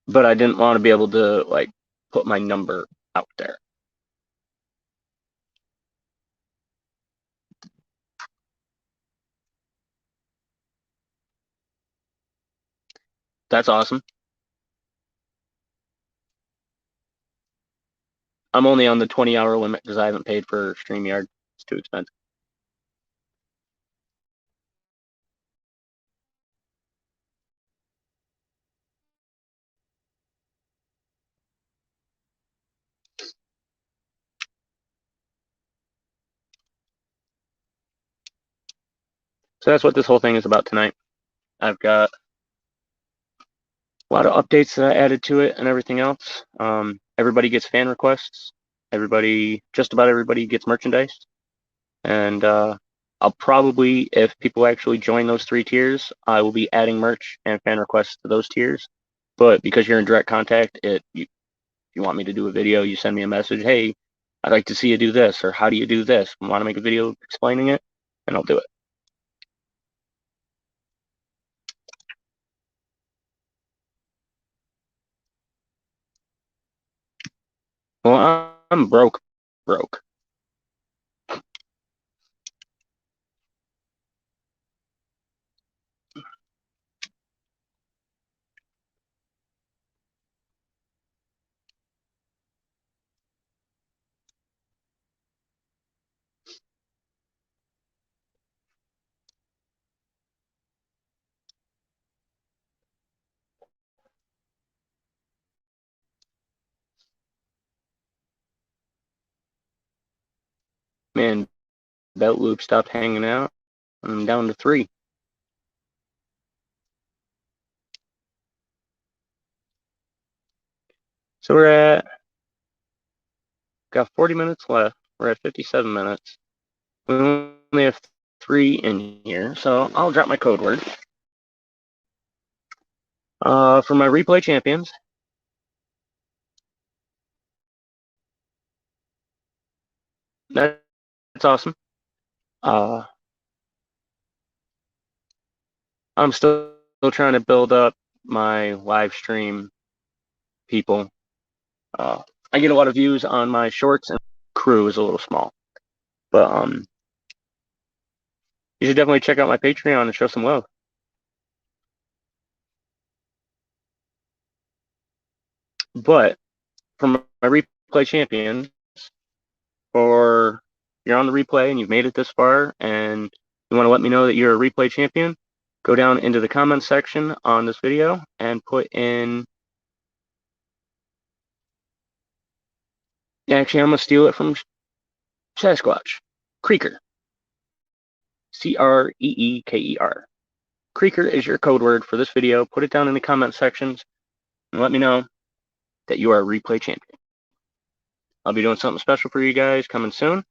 S1: but I didn't want to be able to like put my number out there. That's awesome. I'm only on the 20-hour limit because I haven't paid for StreamYard. It's too expensive. So that's what this whole thing is about tonight. I've got a lot of updates that I added to it and everything else. Everybody gets fan requests. Just about everybody gets merchandise. And I'll probably, if people actually join those 3 tiers, I will be adding merch and fan requests to those tiers. But because you're in direct contact, you want me to do a video, you send me a message, hey, I'd like to see you do this, or how do you do this? Want to make a video explaining it? And I'll do it. Well, I'm broke. Man, belt loop stopped hanging out. I'm down to 3. So got 40 minutes left. We're at 57 minutes. We only have 3 in here, so I'll drop my code word. For my replay champions, that's awesome. I'm still trying to build up my live stream people. I get a lot of views on my shorts, and crew is a little small. But you should definitely check out my Patreon and show some love. But for my replay champions, or you're on the replay and you've made it this far and you want to let me know that you're a replay champion, go down into the comments section on this video and put in. Actually, I'm going to steal it from Sasquatch. Creeker. Creeker. Creeker is your code word for this video. Put it down in the comment sections and let me know that you are a replay champion. I'll be doing something special for you guys coming soon.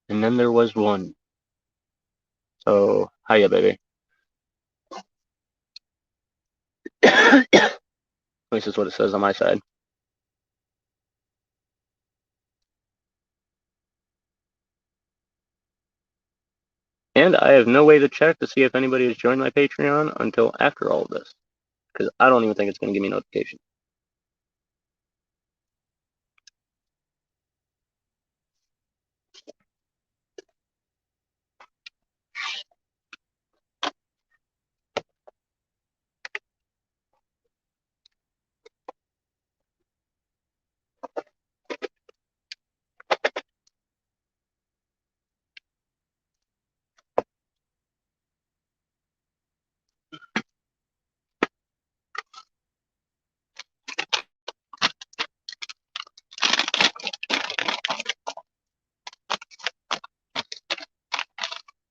S1: And then there was one. So, hiya, baby. At least that's what it says on my side. And I have no way to check to see if anybody has joined my Patreon until after all of this, because I don't even think it's going to give me notification.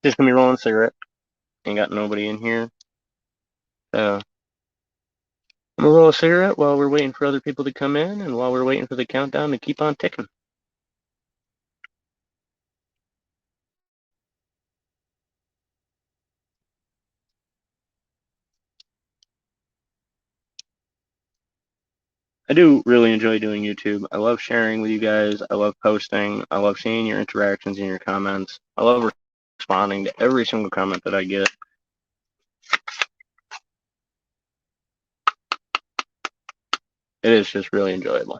S1: Just gonna be rolling a cigarette. Ain't got nobody in here. So I'm gonna roll a cigarette while we're waiting for other people to come in and while we're waiting for the countdown to keep on ticking. I do really enjoy doing YouTube. I love sharing with you guys. I love posting. I love seeing your interactions and your comments. I love responding to every single comment that I get. It is just really enjoyable.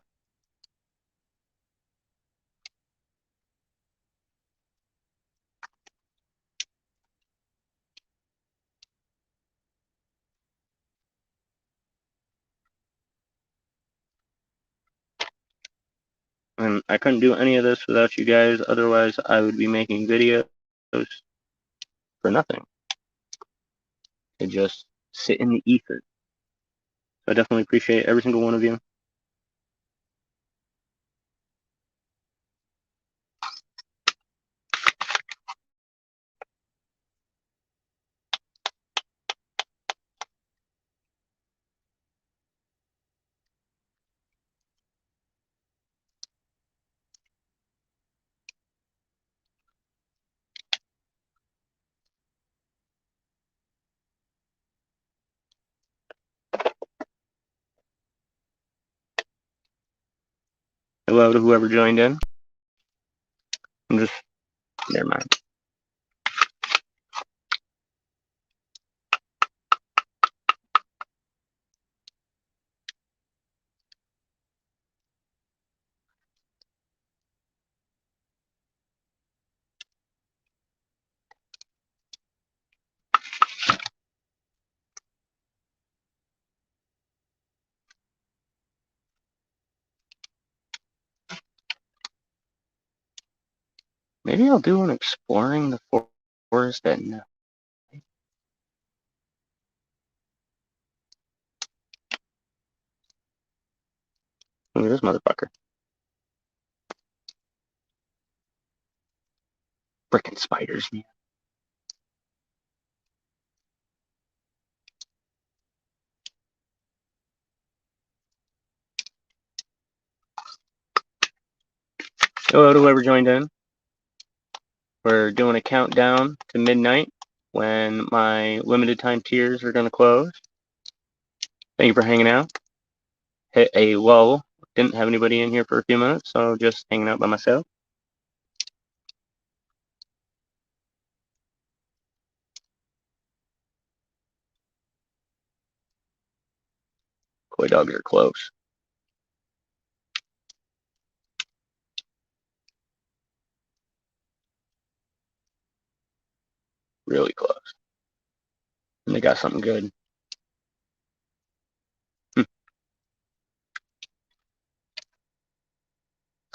S1: And I couldn't do any of this without you guys. Otherwise, I would be making videos for nothing. To just sit in the ether. So I definitely appreciate every single one of you. Hello to whoever joined in. I'm just, never mind. Maybe I'll do an exploring the forest at night. Look at this motherfucker. Frickin' spiders, man. Hello to whoever joined in. We're doing a countdown to midnight when my limited time tiers are going to close. Thank you for hanging out. Hit a lull. Didn't have anybody in here for a few minutes, so just hanging out by myself. Koi dogs are close. Really close. And they got something good. As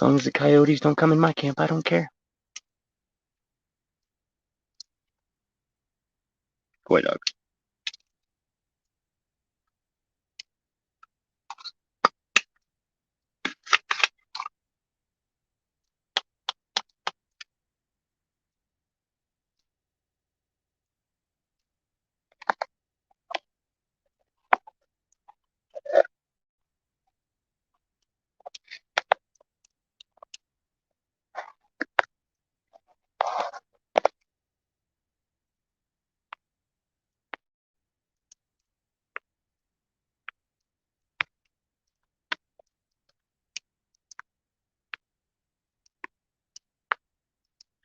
S1: long as the coyotes don't come in my camp, I don't care. Koi dogs.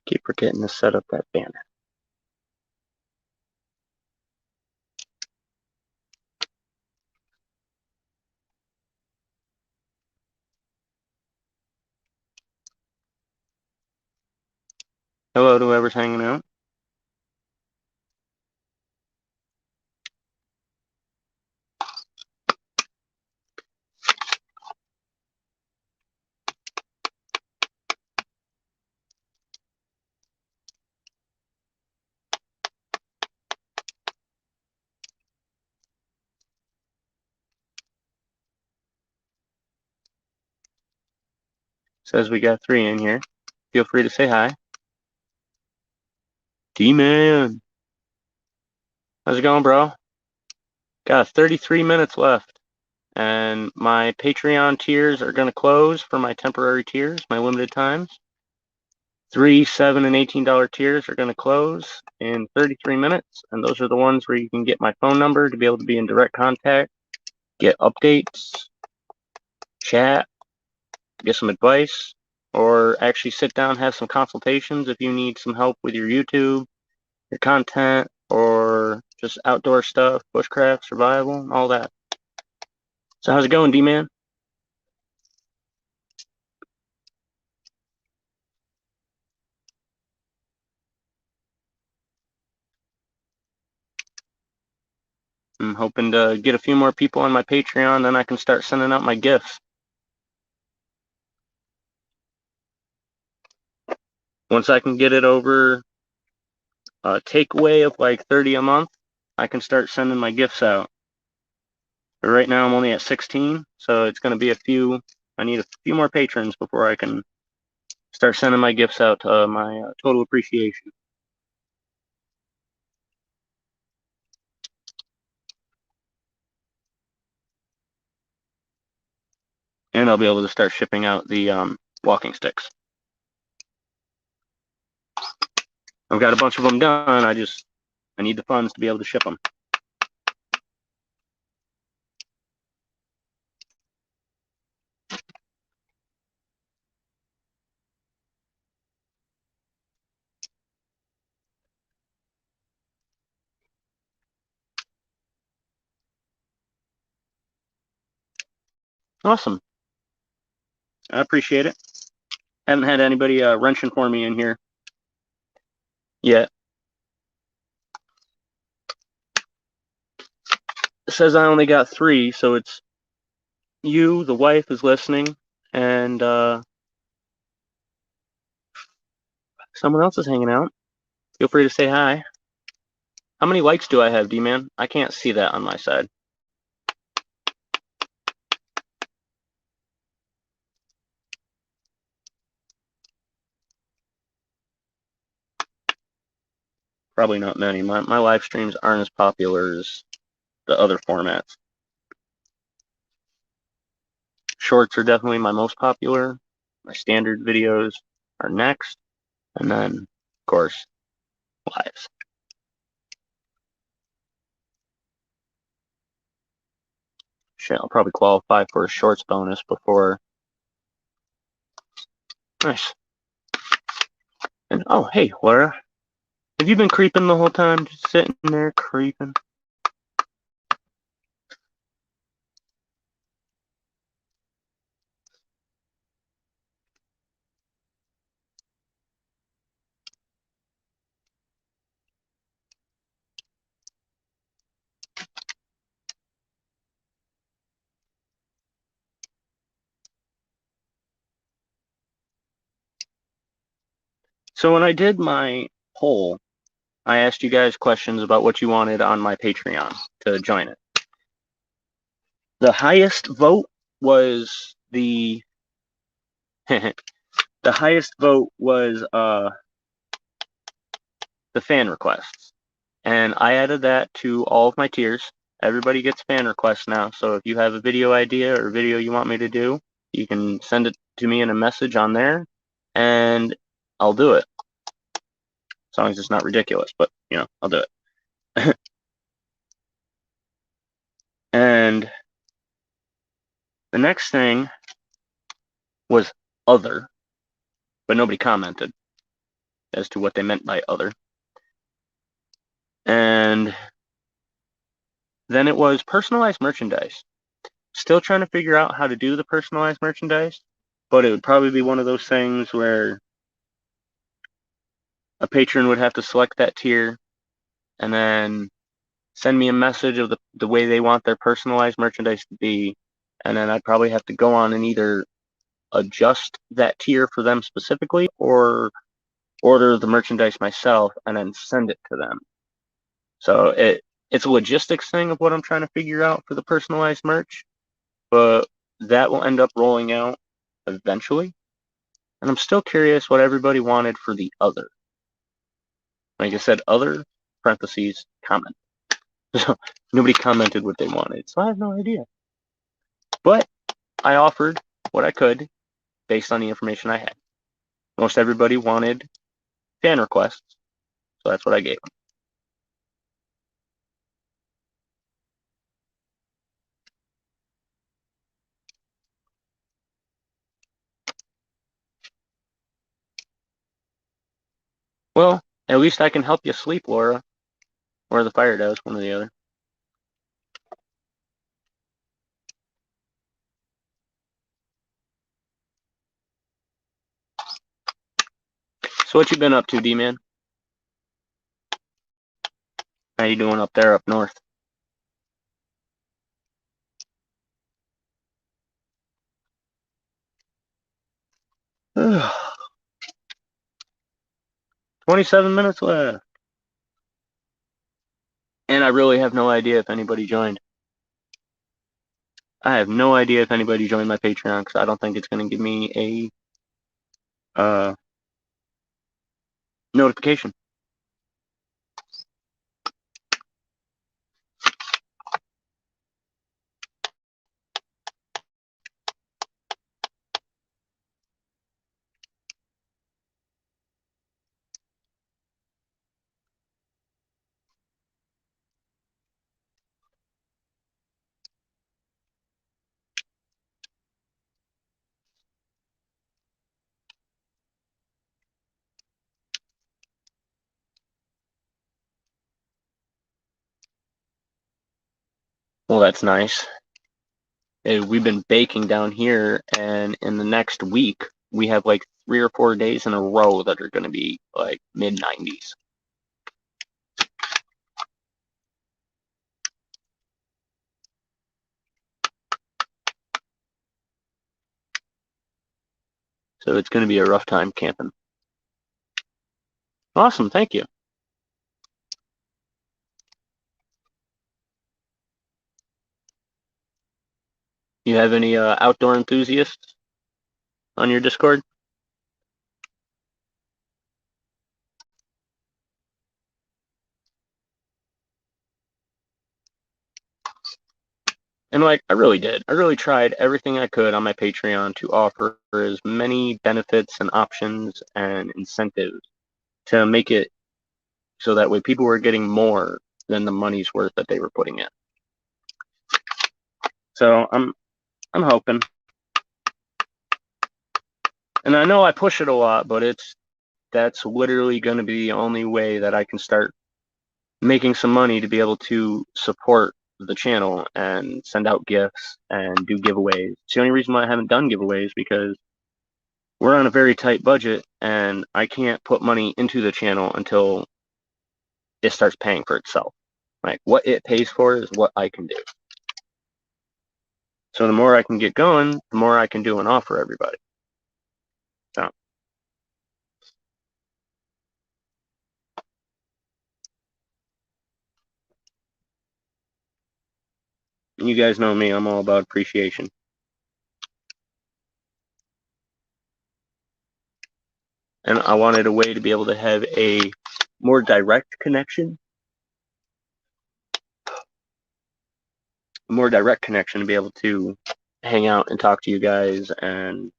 S1: Keep forgetting to set up that banner. Hello to whoever's hanging out. Says we got 3 in here. Feel free to say hi. D-Man. How's it going, bro? Got 33 minutes left, and my Patreon tiers are going to close for my temporary tiers, my limited times. $3, $7, and $18 tiers are going to close in 33 minutes, and those are the ones where you can get my phone number to be able to be in direct contact, get updates, chat, get some advice, or actually sit down, have some consultations if you need some help with your YouTube, your content, or just outdoor stuff, bushcraft, survival, all that. So how's it going, D-Man? I'm hoping to get a few more people on my Patreon, then I can start sending out my gifts. Once I can get it over a takeaway of like 30 a month, I can start sending my gifts out. But right now I'm only at 16, so it's going to be I need a few more patrons before I can start sending my gifts out to my total appreciation. And I'll be able to start shipping out the walking sticks. I've got a bunch of them done. I need the funds to be able to ship them. Awesome. I appreciate it. Haven't had anybody wrenching for me in here yet. It says I only got 3, so it's you, the wife is listening, and someone else is hanging out. Feel free to say hi. How many likes do I have, D-Man? I can't see that on my side. Probably not many. My live streams aren't as popular as the other formats. Shorts are definitely my most popular. My standard videos are next. And then, of course, lives. Shit, I'll probably qualify for a shorts bonus before. Nice. And oh, hey, Laura. Have you been creeping the whole time? Just sitting there creeping? So when I did my poll, I asked you guys questions about what you wanted on my Patreon to join it. The highest vote was the highest vote was the fan requests. And I added that to all of my tiers. Everybody gets fan requests now. So if you have a video idea or video you want me to do, you can send it to me in a message on there and I'll do it. As long as it's not ridiculous, but I'll do it. And the next thing was other, but nobody commented as to what they meant by other. And then it was personalized merchandise. Still trying to figure out how to do the personalized merchandise, but it would probably be one of those things where a patron would have to select that tier and then send me a message of the way they want their personalized merchandise to be. And then I'd probably have to go on and either adjust that tier for them specifically or order the merchandise myself and then send it to them. So it's a logistics thing of what I'm trying to figure out for the personalized merch, but that will end up rolling out eventually. And I'm still curious what everybody wanted for the other. Like I said, other parentheses comment. So nobody commented what they wanted, so I have no idea. But I offered what I could based on the information I had. Most everybody wanted fan requests, so that's what I gave them. Well, at least I can help you sleep, Laura, or the fire does, one or the other. So what you been up to, D-Man? How you doing up there up north? Ugh. 27 minutes left. And I really have no idea if anybody joined. I have no idea if anybody joined my Patreon because I don't think it's going to give me a notification. Well, that's nice. We've been baking down here, and in the next week, we have like 3 or 4 days in a row that are going to be like mid 90s. So it's going to be a rough time camping. Awesome, thank you. You have any outdoor enthusiasts on your Discord? And like, I really did. I really tried everything I could on my Patreon to offer as many benefits and options and incentives to make it so that way people were getting more than the money's worth that they were putting in. So I'm hoping. And I know I push it a lot, but that's literally going to be the only way that I can start making some money to be able to support the channel and send out gifts and do giveaways. It's the only reason why I haven't done giveaways because we're on a very tight budget and I can't put money into the channel until it starts paying for itself. Like what it pays for is what I can do. So the more I can get going, the more I can do and offer everybody. So you guys know me, I'm all about appreciation. And I wanted a way to be able to have a more direct connection, to be able to hang out and talk to you guys and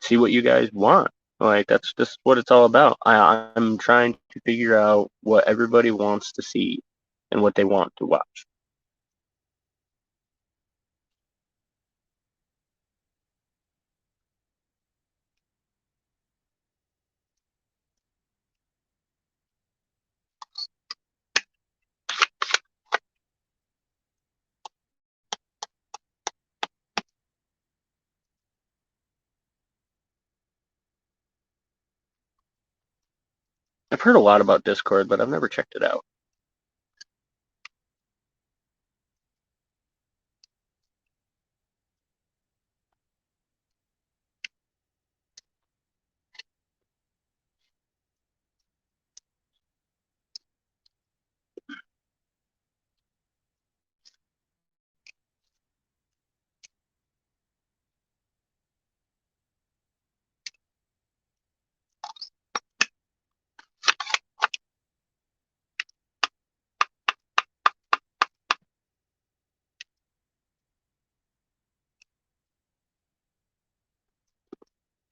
S1: see what you guys want. Like that's just what it's all about. I'm trying to figure out what everybody wants to see and what they want to watch. I've heard a lot about Discord, but I've never checked it out.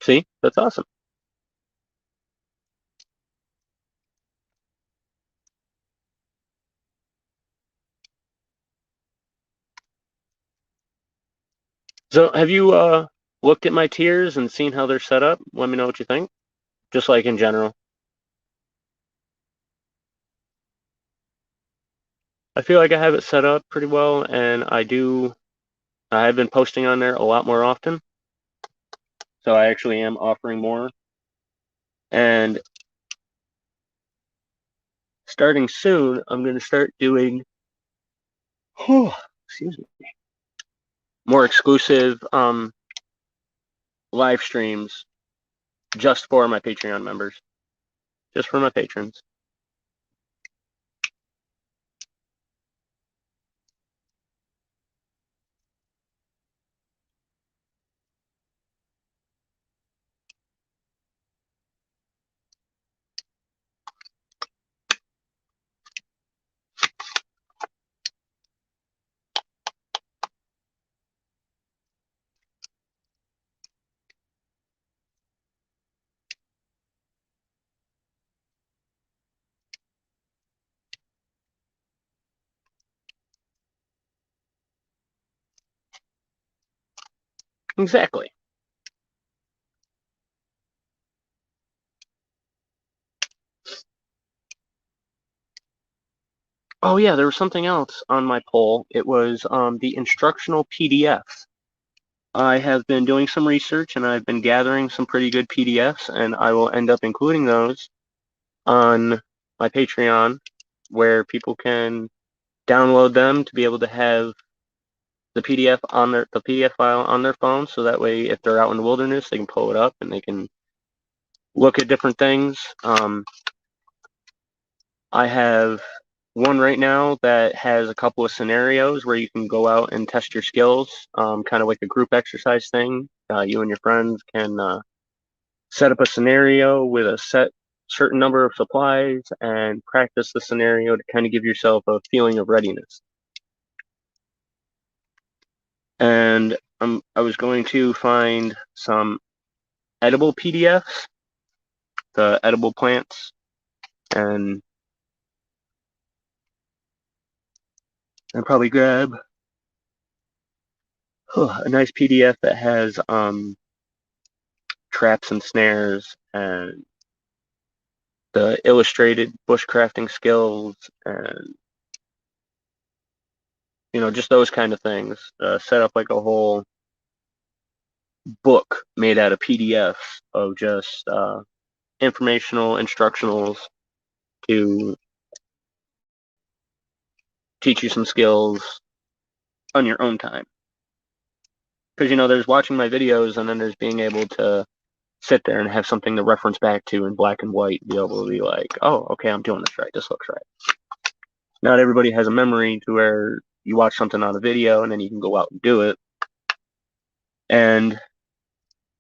S1: See, that's awesome. So have you looked at my tiers and seen how they're set up? Let me know what you think. Just like in general. I feel like I have it set up pretty well, and I've been posting on there a lot more often. So I actually am offering more. And starting soon, I'm going to start doing, excuse me, more exclusive live streams just for my Patreon members, just for my patrons. Exactly. Oh yeah, there was something else on my poll. It was the instructional PDFs. I have been doing some research and I've been gathering some pretty good PDFs, and I will end up including those on my Patreon, where people can download them to be able to have the PDF file on their phone, so that way if they're out in the wilderness, they can pull it up and they can look at different things. I have one right now that has a couple of scenarios where you can go out and test your skills, kind of like a group exercise thing. You and your friends can set up a scenario with a certain number of supplies and practice the scenario to kind of give yourself a feeling of readiness. And I was going to find some edible PDFs, the edible plants, and I'd probably grab a nice PDF that has traps and snares and the illustrated bushcrafting skills and just those kind of things. Set up like a whole book made out of PDFs of just informational instructionals to teach you some skills on your own time. Because there's watching my videos and then there's being able to sit there and have something to reference back to in black and white, be able to be like, oh, okay, I'm doing this right. This looks right. Not everybody has a memory to where you watch something on a video and then you can go out and do it. And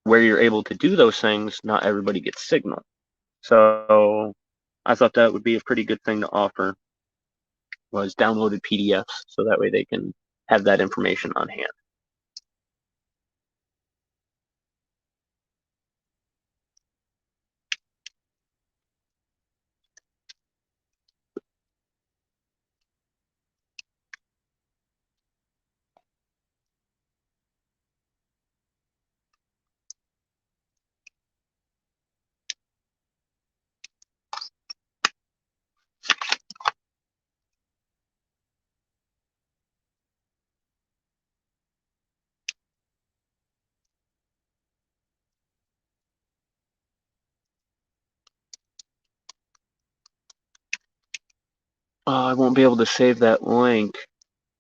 S1: where you're able to do those things, not everybody gets signal. So I thought that would be a pretty good thing to offer, was downloaded PDFs, so that way they can have that information on hand. I won't be able to save that link,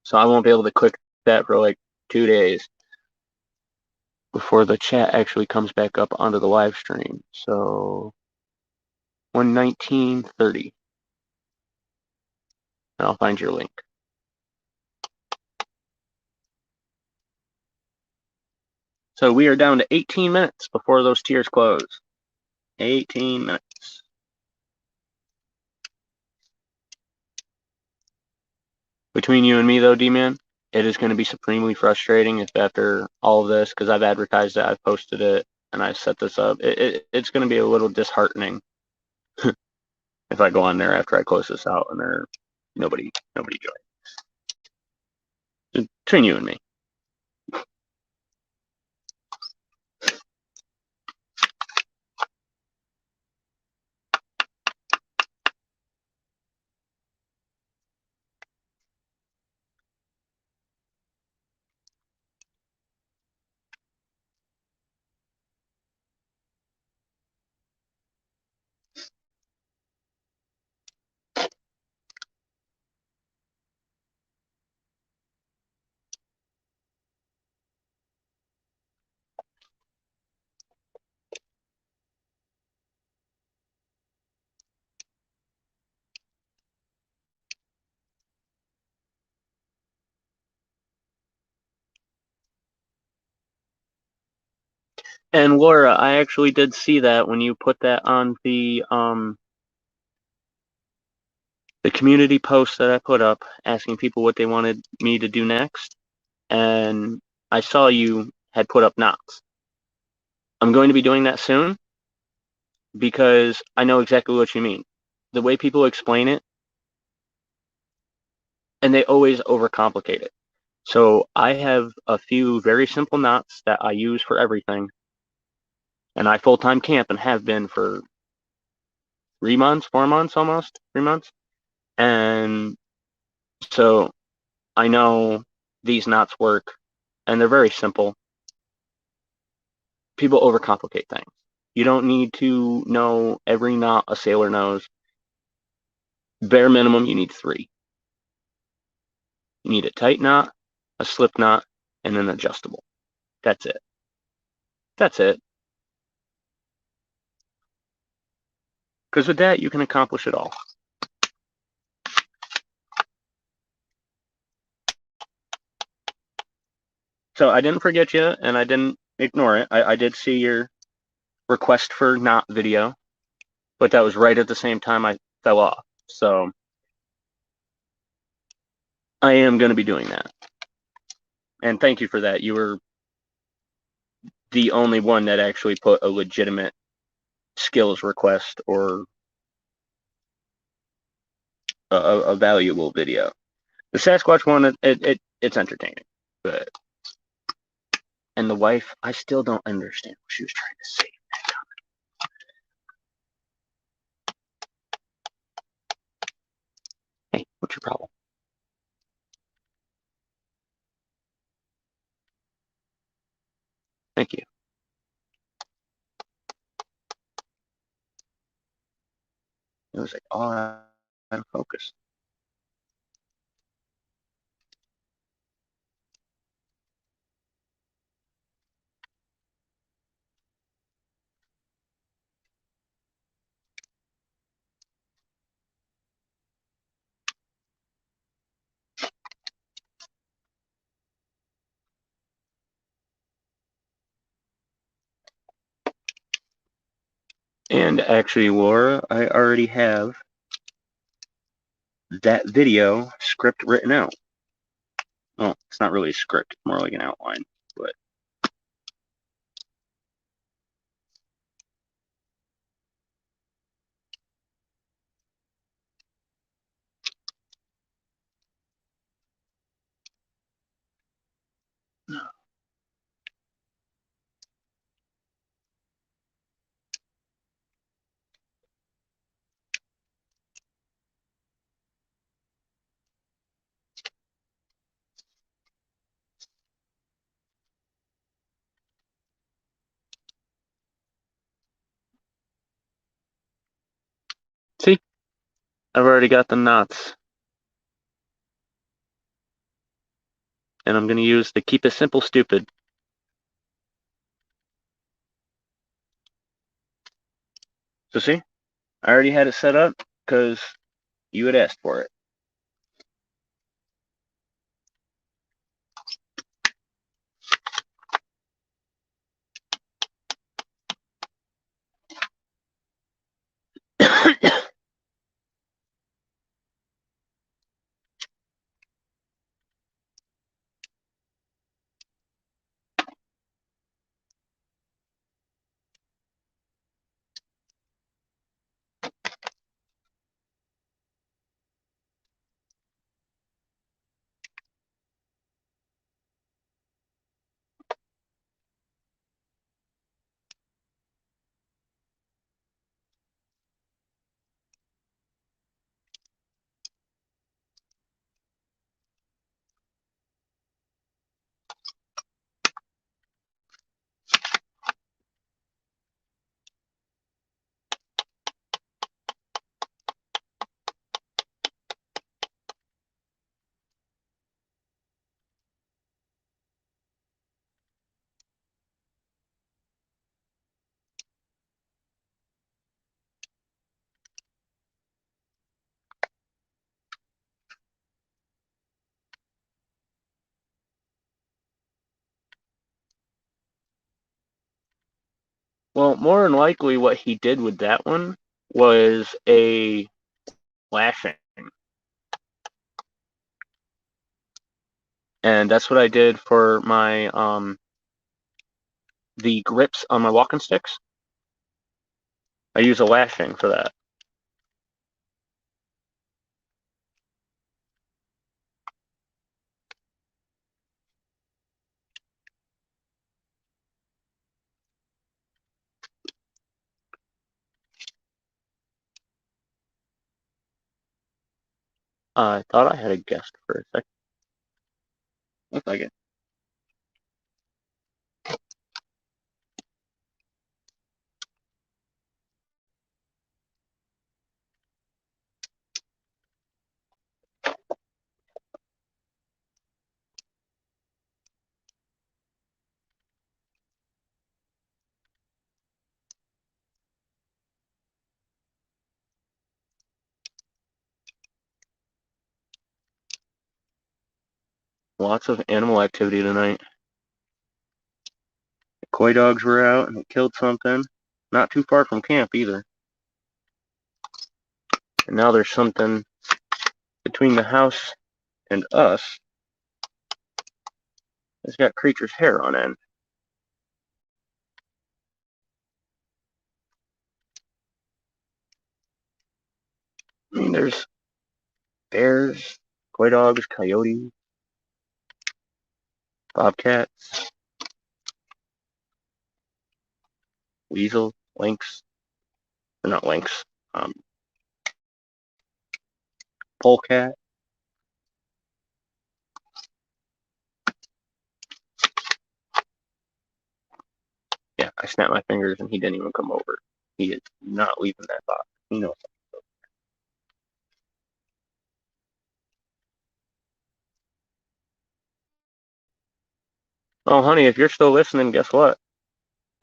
S1: so I won't be able to click that for like 2 days before the chat actually comes back up onto the live stream. So 119:30. And I'll find your link. So we are down to 18 minutes before those tiers close. 18 minutes. Between you and me, though, D-Man, it is going to be supremely frustrating if after all of this, because I've advertised it, I've posted it, and I set this up, it's going to be a little disheartening if I go on there after I close this out and nobody joins. Between you and me. And Laura, I actually did see that when you put that on the community post that I put up asking people what they wanted me to do next, and I saw you had put up knots. I'm going to be doing that soon because I know exactly what you mean. The way people explain it, and they always overcomplicate it. So I have a few very simple knots that I use for everything, and I full-time camp and have been for 3 months, 4 months, almost 3 months. And so I know these knots work, and they're very simple. People overcomplicate things. You don't need to know every knot a sailor knows. Bare minimum, you need 3. You need a tight knot, a slip knot, and an adjustable. That's it. That's it. Because with that, you can accomplish it all. So I didn't forget you, and I didn't ignore it. I did see your request for knot video, but that was right at the same time I fell off. So I am going to be doing that. And thank you for that. You were the only one that actually put a legitimate skills request or a valuable video. The Sasquatch one, it's entertaining, but and the wife, I still don't understand what she was trying to say. Hey, what's your problem? Thank you. It was like all out of focus. And actually, Laura, I already have that video script written out. Well, it's not really a script, more like an outline, but see, I've already got the knots. And I'm going to use the keep it simple stupid. So see, I already had it set up because you had asked for it. Well, more than likely, what he did with that one was a lashing. And that's what I did for my the grips on my walking sticks. I use a lashing for that. I thought I had a guest for a second. Looks like it. Lots of animal activity tonight. The koi dogs were out and they killed something. Not too far from camp either. And now there's something between the house and us. It's got creature's hair on end. I mean, there's bears, koi dogs, coyotes, bobcats, weasels, lynx, or not lynx, polecat. Yeah, I snapped my fingers and he didn't even come over. He is not leaving that box. He knows. Oh, honey, if you're still listening, guess what?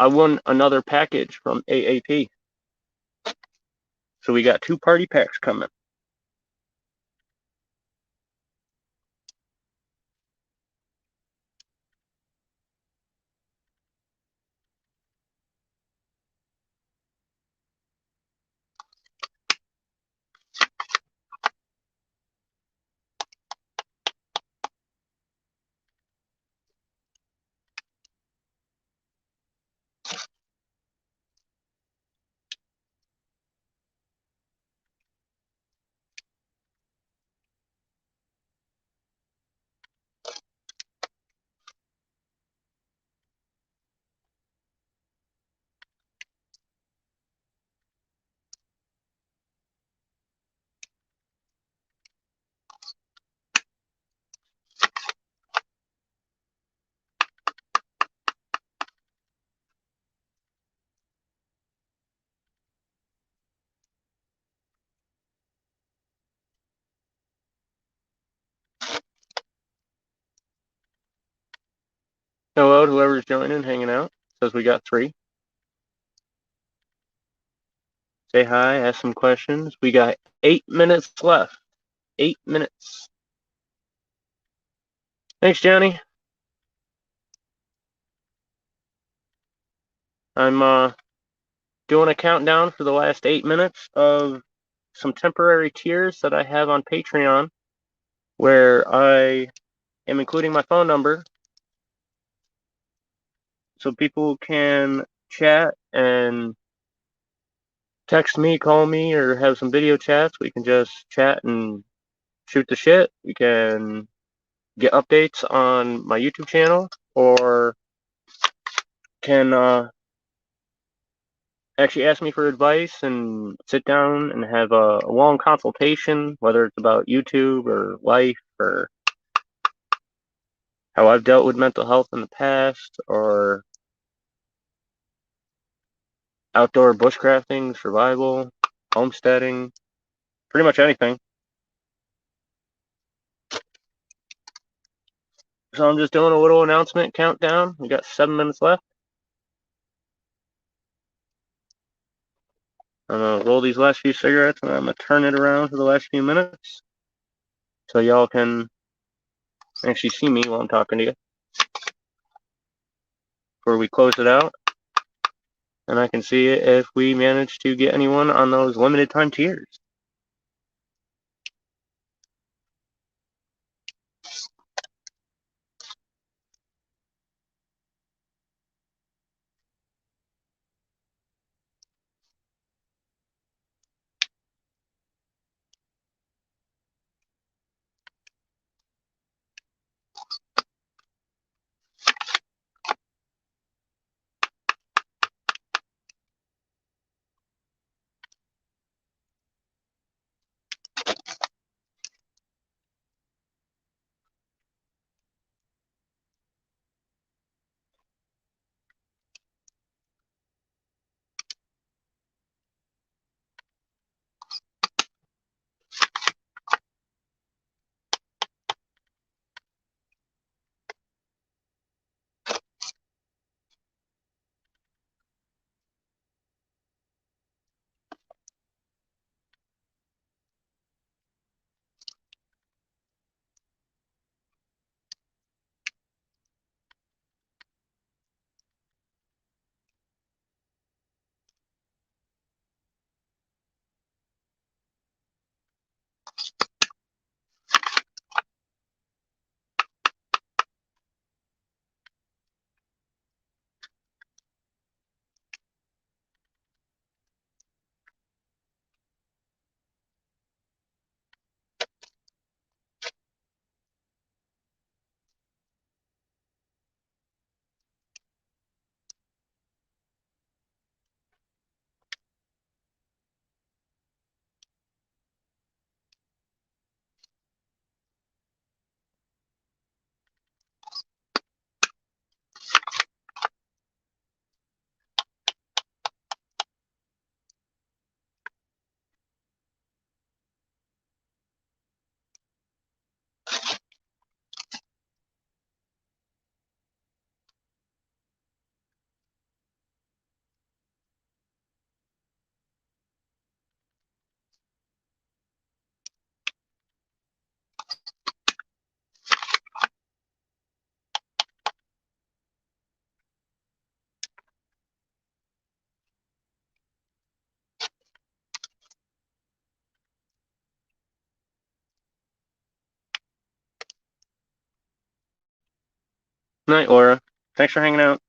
S1: I won another package from AAP. So we got 2 party packs coming. Hello to whoever's joining, hanging out. Says we got 3. Say hi, ask some questions. We got 8 minutes left. 8 minutes. Thanks, Johnny. I'm doing a countdown for the last 8 minutes of some temporary tiers that I have on Patreon, where I am including my phone number so people can chat and text me, call me, or have some video chats. We can just chat and shoot the shit. We can get updates on my YouTube channel, or can actually ask me for advice and sit down and have a long consultation, whether it's about YouTube or life or how I've dealt with mental health in the past, or outdoor bushcrafting, survival, homesteading, pretty much anything. So I'm just doing a little announcement countdown. We got 7 minutes left. I'm gonna roll these last few cigarettes and I'm gonna turn it around for the last few minutes so y'all can actually see me while I'm talking to you before we close it out. and I can see if we manage to get anyone on those limited time tiers. Night, Laura. Thanks for hanging out.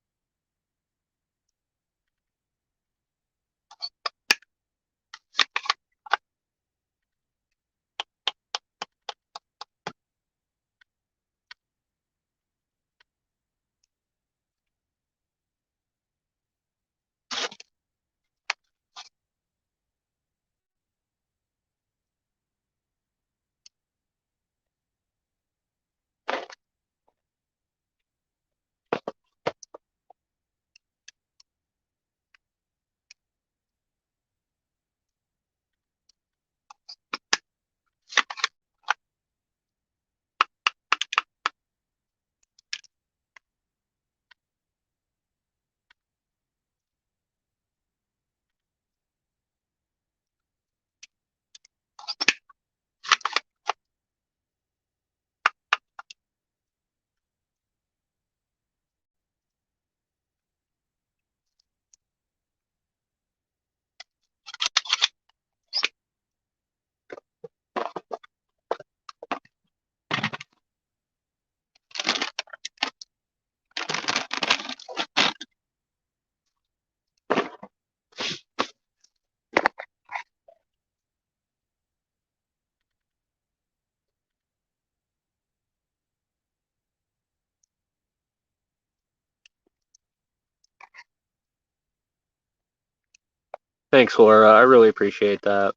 S1: Thanks, Laura. I really appreciate that.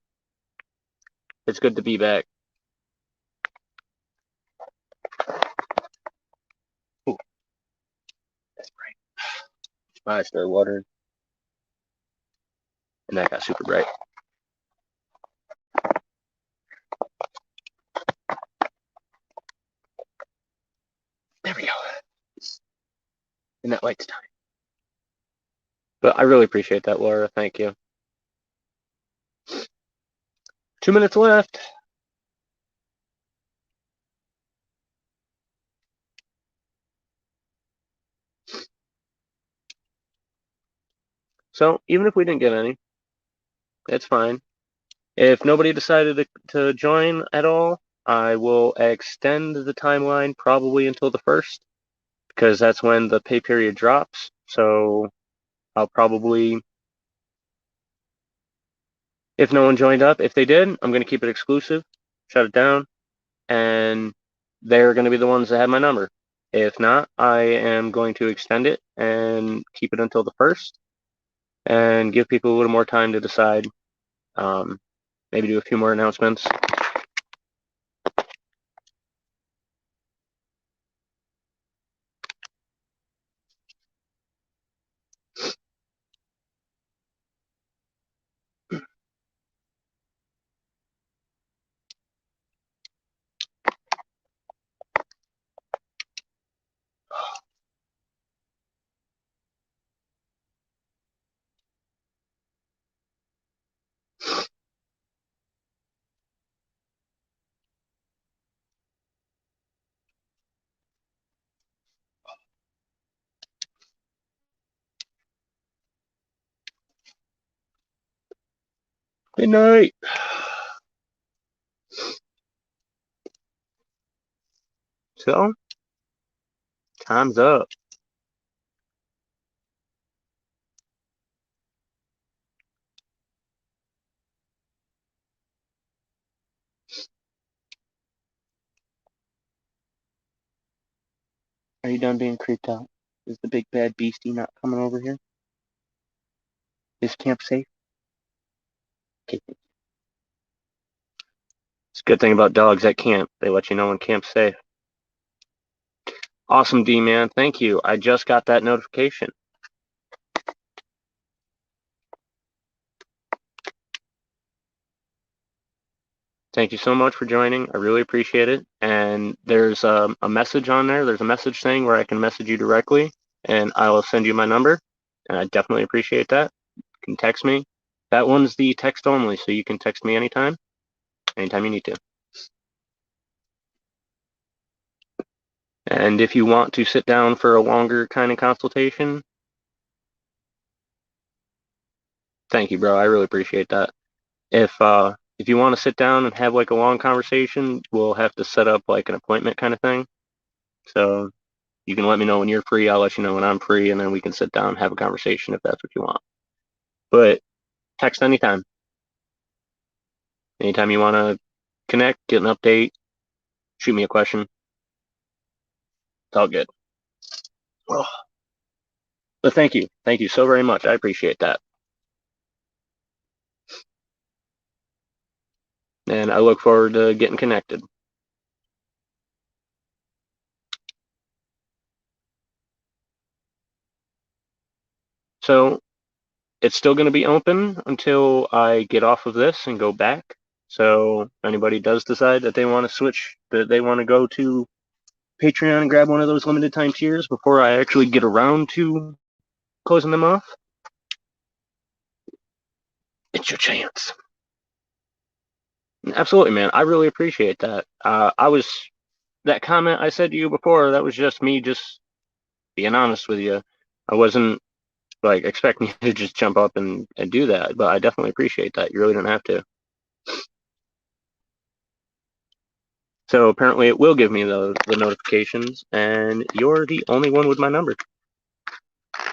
S1: It's good to be back. Ooh, that's bright. My eyes started watering, and that got super bright. There we go. And that light's time. But I really appreciate that, Laura. Thank you. 2 minutes left. So even if we didn't get any, it's fine. If nobody decided to join at all, I will extend the timeline probably until the 1st, because that's when the pay period drops. So I'll probably, if no one joined up, if they did, I'm going to keep it exclusive, shut it down, and they're going to be the ones that have my number. If not, I am going to extend it and keep it until the 1st and give people a little more time to decide. Maybe do a few more announcements. Good night. So, time's up. Are you done being creeped out? Is the big bad beastie not coming over here? Is camp safe? Okay. It's a good thing about dogs at camp. They let you know when camp's safe. Awesome, D-Man. Thank you. I just got that notification. Thank you so much for joining. I really appreciate it. And there's a message on there. There's a message thing where I can message you directly, and I will send you my number. And I definitely appreciate that. You can text me. That one's the text only, so you can text me anytime you need to. And if you want to sit down for a longer kind of consultation, thank you, bro. I really appreciate that. If you want to sit down and have like a long conversation, we'll have to set up like an appointment kind of thing. So you can let me know when you're free. I'll let you know when I'm free, and then we can sit down and have a conversation if that's what you want. But text anytime. Anytime you want to connect, get an update, shoot me a question. It's all good. Well, but thank you. Thank you so very much. I appreciate that. And I look forward to getting connected. So it's still going to be open until I get off of this and go back. So if anybody does decide that they want to switch, that they want to go to Patreon and grab one of those limited time tiers before I actually get around to closing them off, it's your chance. Absolutely, man. I really appreciate that. That comment I said to you before, that was just me just being honest with you. I wasn't like expecting you to just jump up and do that, but I definitely appreciate that. You really didn't have to. So apparently it will give me the notifications, and you're the only one with my number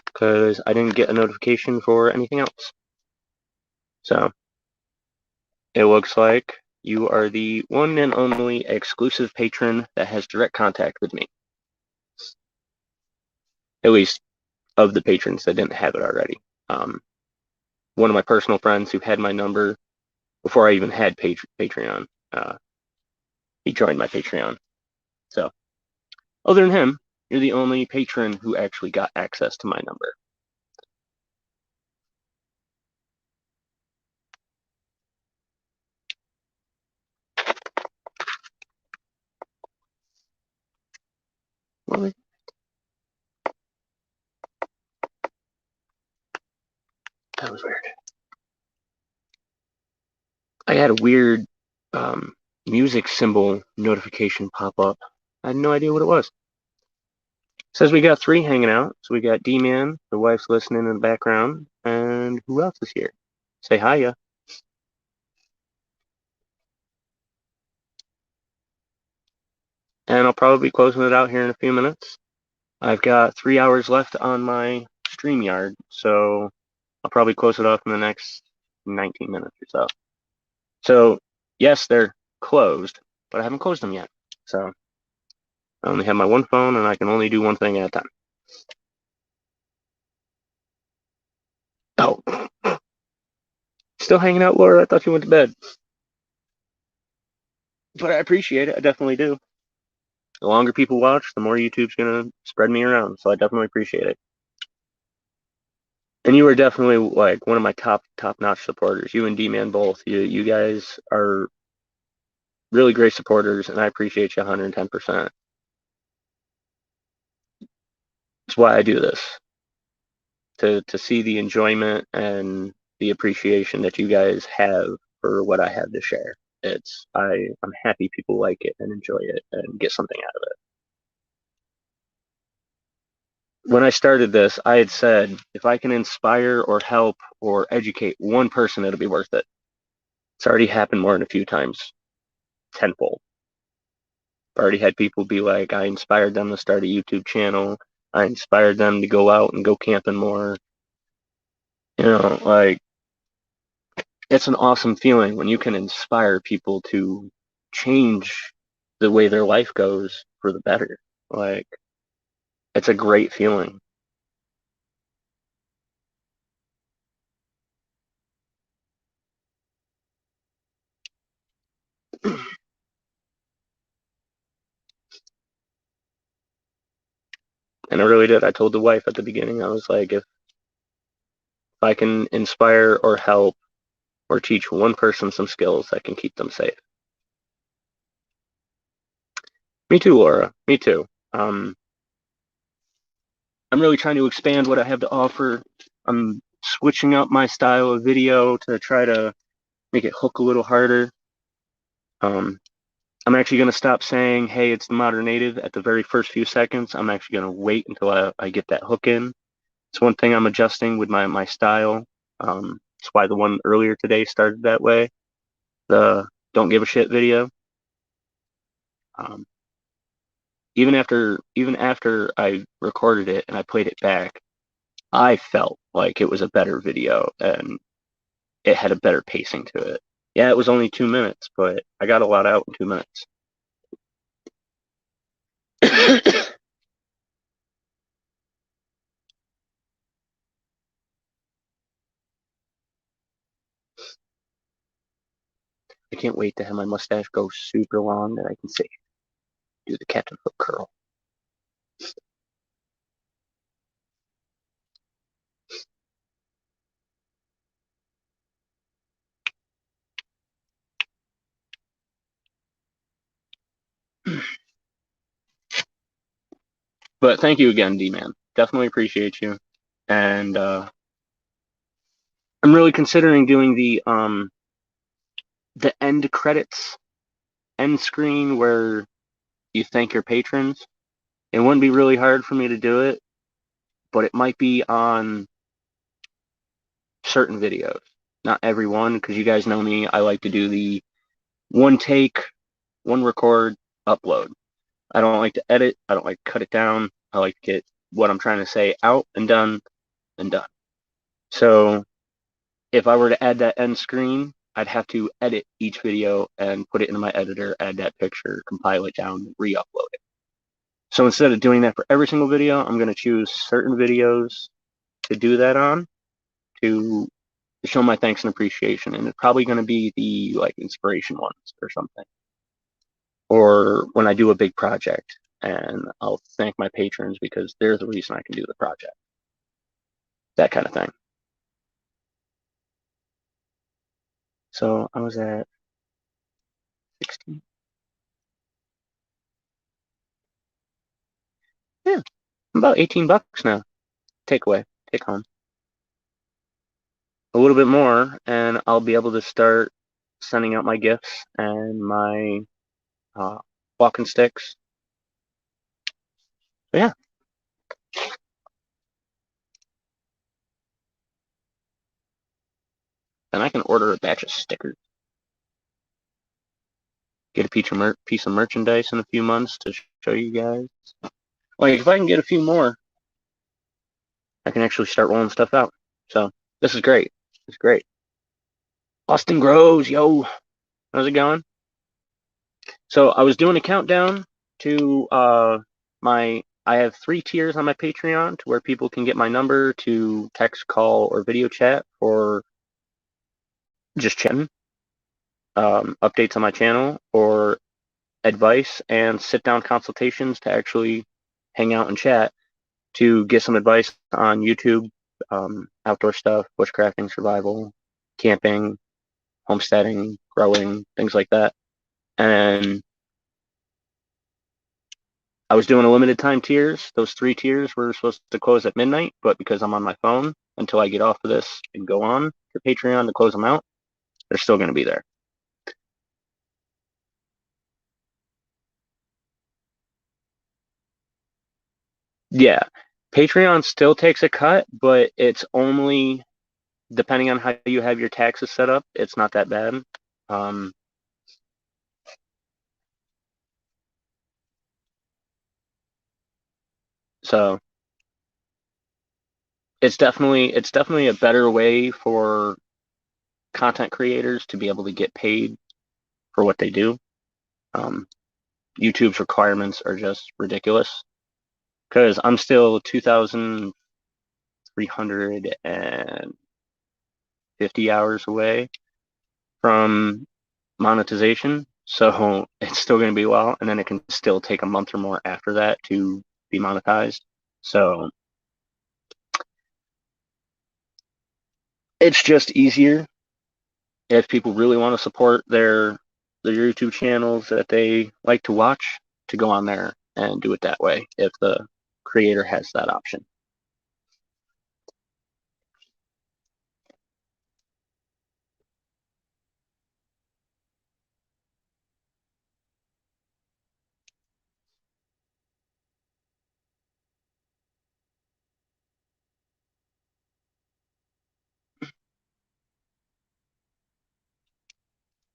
S1: because I didn't get a notification for anything else. So it looks like you are the one and only exclusive patron that has direct contact with me. At least of the patrons that didn't have it already. One of my personal friends who had my number before I even had Patreon, he joined my Patreon. So other than him, you're the only patron who actually got access to my number. Really? That was weird. I had a weird music symbol notification pop up. I had no idea what it was. Says we got 3 hanging out. So we got D-Man, the wife's listening in the background, and And who else is here? Say hiya. And I'll probably be closing it out here in a few minutes. I've got 3 hours left on my StreamYard, so I'll probably close it off in the next 19 minutes or so. So, yes, they're closed, but I haven't closed them yet. So, I only have my one phone, and I can only do one thing at a time. Oh, still hanging out, Laura? I thought you went to bed. But I appreciate it. I definitely do. The longer people watch, the more YouTube's going to spread me around. So I definitely appreciate it. And you are definitely like one of my top-notch supporters. You and D-Man both. You guys are really great supporters, and I appreciate you 110%. That's why I do this. To see the enjoyment and the appreciation that you guys have for what I have to share. I'm happy people like it and enjoy it and get something out of it. When I started this, I had said, if I can inspire or help or educate one person, it'll be worth it. It's already happened more than a few times, tenfold. I've already had people be like, I inspired them to start a YouTube channel. I inspired them to go out and go camping more. Like, it's an awesome feeling when you can inspire people to change the way their life goes for the better. Like, it's a great feeling. And I really did. I told the wife at the beginning, I was like, if I can inspire or help or teach one person some skills that can keep them safe. Me too, Laura. Me too. I'm really trying to expand what I have to offer. I'm switching up my style of video to try to make it hook a little harder. I'm actually going to stop saying, hey, it's the modern native at the very first few seconds. I'm actually going to wait until I get that hook in. It's one thing I'm adjusting with my style. That's why the one earlier today started that way. The don't give a shit video. Even after I recorded it and I played it back, I felt like it was a better video and it had a better pacing to it. Yeah, it was only 2 minutes, but I got a lot out in 2 minutes. I can't wait to have my mustache go super long that I can say, do the Captain Hook curl. But thank you again, D-Man. Definitely appreciate you. And I'm really considering doing the end credits end screen where you thank your patrons. It wouldn't be really hard for me to do it, but it might be on certain videos. Not every one, because you guys know me. I like to do the one take, one record, upload. I don't like to edit. I don't like to cut it down. I like to get what I'm trying to say out and done and done. So if I were to add that end screen, I'd have to edit each video and put it into my editor, add that picture, compile it down, re-upload it. So instead of doing that for every single video, I'm going to choose certain videos to do that on to show my thanks and appreciation. And it's probably going to be the like inspiration ones or something. Or when I do a big project and I'll thank my patrons because they're the reason I can do the project. That kind of thing. So I was at 16. Yeah, about 18 bucks now. Take home. A little bit more, and I'll be able to start sending out my gifts and my walking sticks. So yeah. and I can order a batch of stickers. Get a piece of merchandise in a few months to show you guys. Like, if I can get a few more, I can actually start rolling stuff out. So, this is great. It's great. Austin Groves, yo. How's it going? So, I was doing a countdown to I have 3 tiers on my Patreon to where people can get my number to text, call, or video chat for just chatting, updates on my channel, or advice and sit down consultations to actually hang out and chat to get some advice on YouTube, outdoor stuff, bushcrafting, survival, camping, homesteading, growing, things like that. And I was doing a limited time tiers. Those 3 tiers were supposed to close at midnight, but because I'm on my phone until I get off of this and go on to Patreon to close them out, they're still going to be there. Yeah, Patreon still takes a cut, but it's only depending on how you have your taxes set up. It's not that bad. Um, so it's definitely a better way for content creators to be able to get paid for what they do. Um, YouTube's requirements are just ridiculous because I'm still 2,350 hours away from monetization. So it's still going to be a while, and then it can still take a month or more after that to be monetized. So it's just easier if people really want to support their YouTube channels that they like to watch to go on there and do it that way if the creator has that option.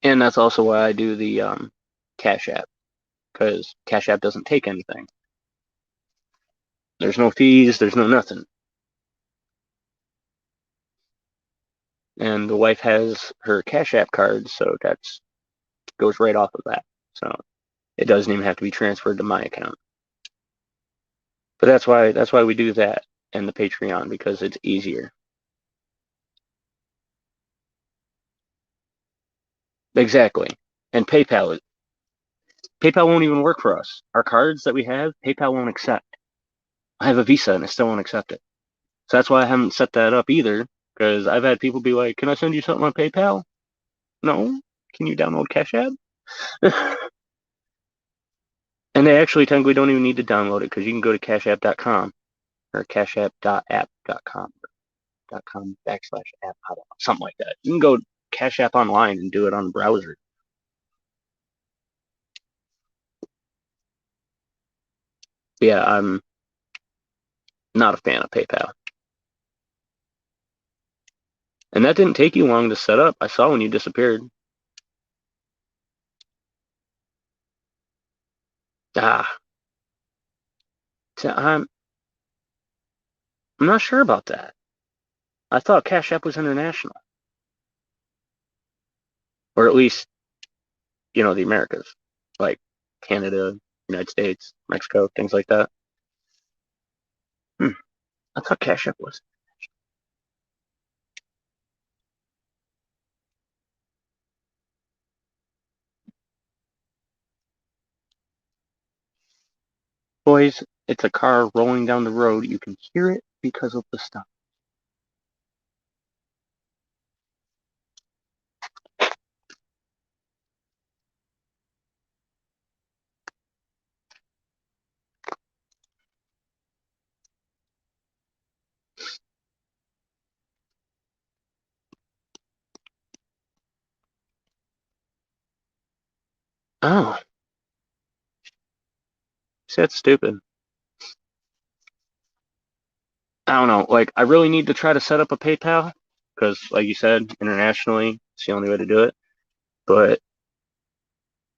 S1: And that's also why I do the Cash App, because Cash App doesn't take anything. There's no fees, there's no nothing. And the wife has her Cash App card, so that's goes right off of that. So it doesn't even have to be transferred to my account. But that's why we do that and the Patreon, because it's easier. Exactly. And PayPal won't even work for us. Our cards that we have, PayPal won't accept. I have a Visa and it still won't accept it. So that's why I haven't set that up either, because I've had people be like, "Can I send you something on PayPal?" No. Can you download Cash App? And they actually technically don't even need to download it because you can go to cashapp.com or cashapp.app.com .com /app. I don't know, something like that. You can go Cash App online and do it on the browser. But yeah, I'm not a fan of PayPal. And that didn't take you long to set up. I saw when you disappeared. Ah, I'm not sure about that. I thought Cash App was international, or at least the Americas, like Canada, United States, Mexico, things like that. Hmm. I thought Cash App was. Boys, it's a car rolling down the road. You can hear it because of the stuff. Oh, see, that's stupid. I don't know. Like, I really need to try to set up a PayPal because, like you said, internationally, it's the only way to do it. But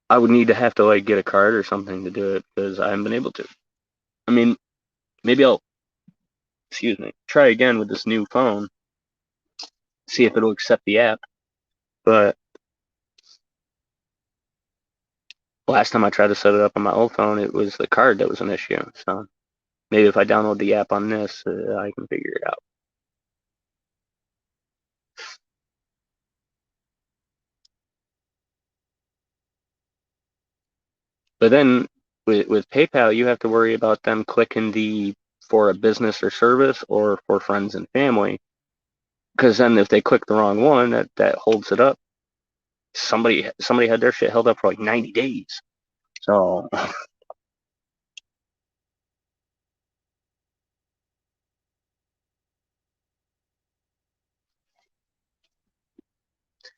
S1: I would need to have to like get a card or something to do it because I haven't been able to. I mean, maybe I'll, excuse me, try again with this new phone, see if it'll accept the app. But last time I tried to set it up on my old phone, it was the card that was an issue. So maybe if I download the app on this, I can figure it out. But then with PayPal, you have to worry about them clicking the for a business or service or for friends and family. Because then if they click the wrong one, that holds it up. Somebody had their shit held up for like 90 days. So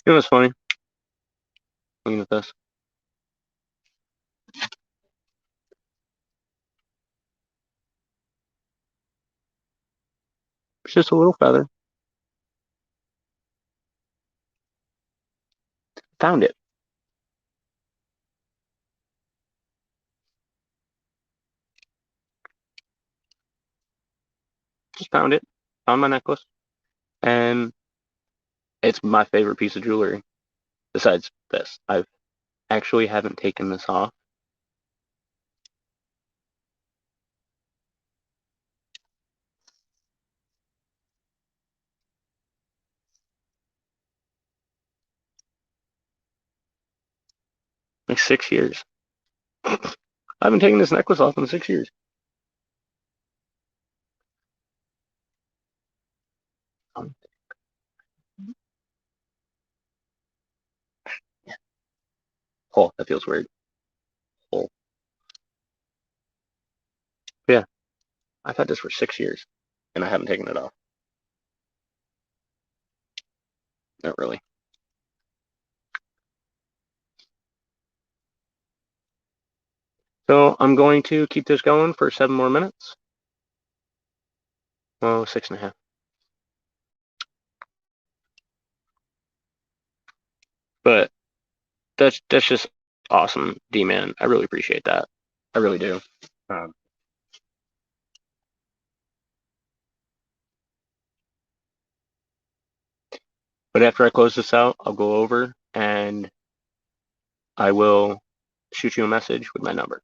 S1: it was funny looking at this. It's just a little feather. Found it. Just found it. Found my necklace. And it's my favorite piece of jewelry. Besides this, I've actually haven't taken this off. Like 6 years. I haven't taken this necklace off in 6 years. Oh, that feels weird. Oh. Yeah, I've had this for 6 years and I haven't taken it off. Not really. So I'm going to keep this going for 7 more minutes. Oh, 6.5. But that's just awesome, D-Man. I really appreciate that. I really do. Um, but after I close this out, I'll go over and I will shoot you a message with my number.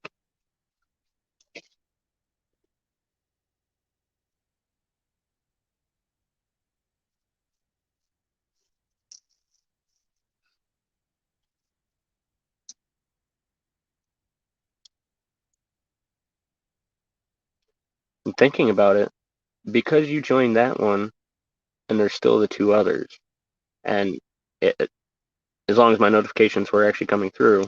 S1: I'm thinking about it because you joined that one and there's still the two others. And as long as my notifications were actually coming through,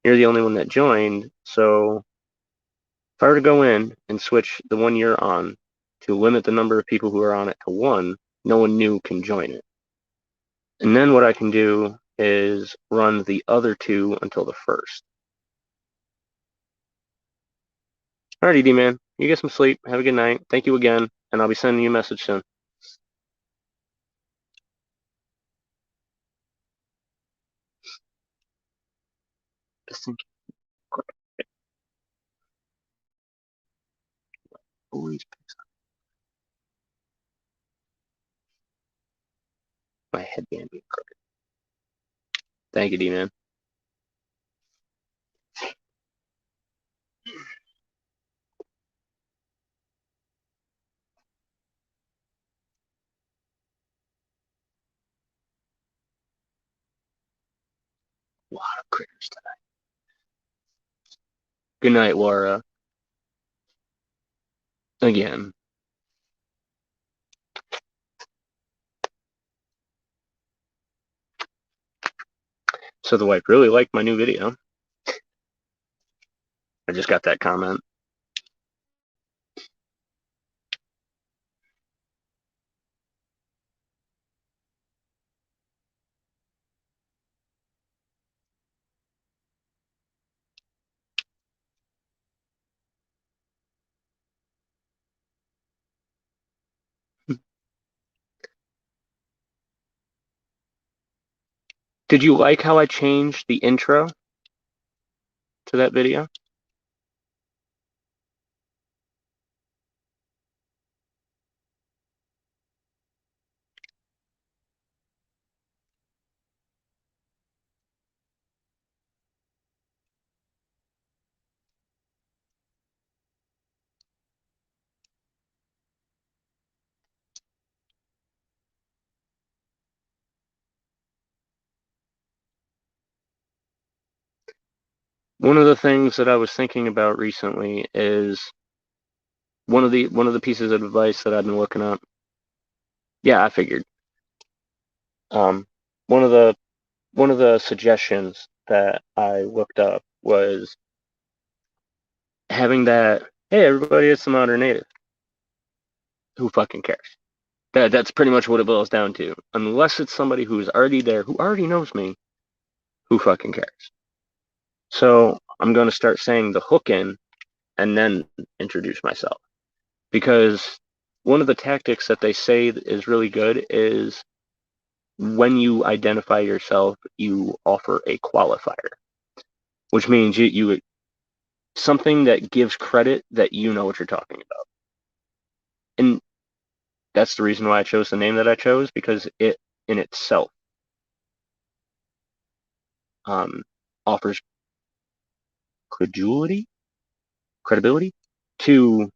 S1: you're the only one that joined. So if I were to go in and switch the one you're on to limit the number of people who are on it to one, no one new can join it. And then what I can do is run the other two until the first. Alrighty, D-Man. You get some sleep. Have a good night. Thank you again. And I'll be sending you a message soon. Just think, always picks up my headband being crooked. Thank you, D-Man. A lot of critters tonight. Good night, Laura. Again. So the wife really liked my new video. I just got that comment. Did you like how I changed the intro to that video? One of the things that I was thinking about recently is one of the pieces of advice that I've been looking up. Yeah, I figured. Um, one of the suggestions that I looked up was having that. Hey, everybody, it's the modern native. Who fucking cares? That's pretty much what it boils down to. Unless it's somebody who's already there, who already knows me, who fucking cares? So I'm going to start saying the hook in and then introduce myself. Because one of the tactics that they say is really good is when you identify yourself, you offer a qualifier, which means you something that gives credit that you know what you're talking about. And that's the reason why I chose the name that I chose, because it in itself offers credibility to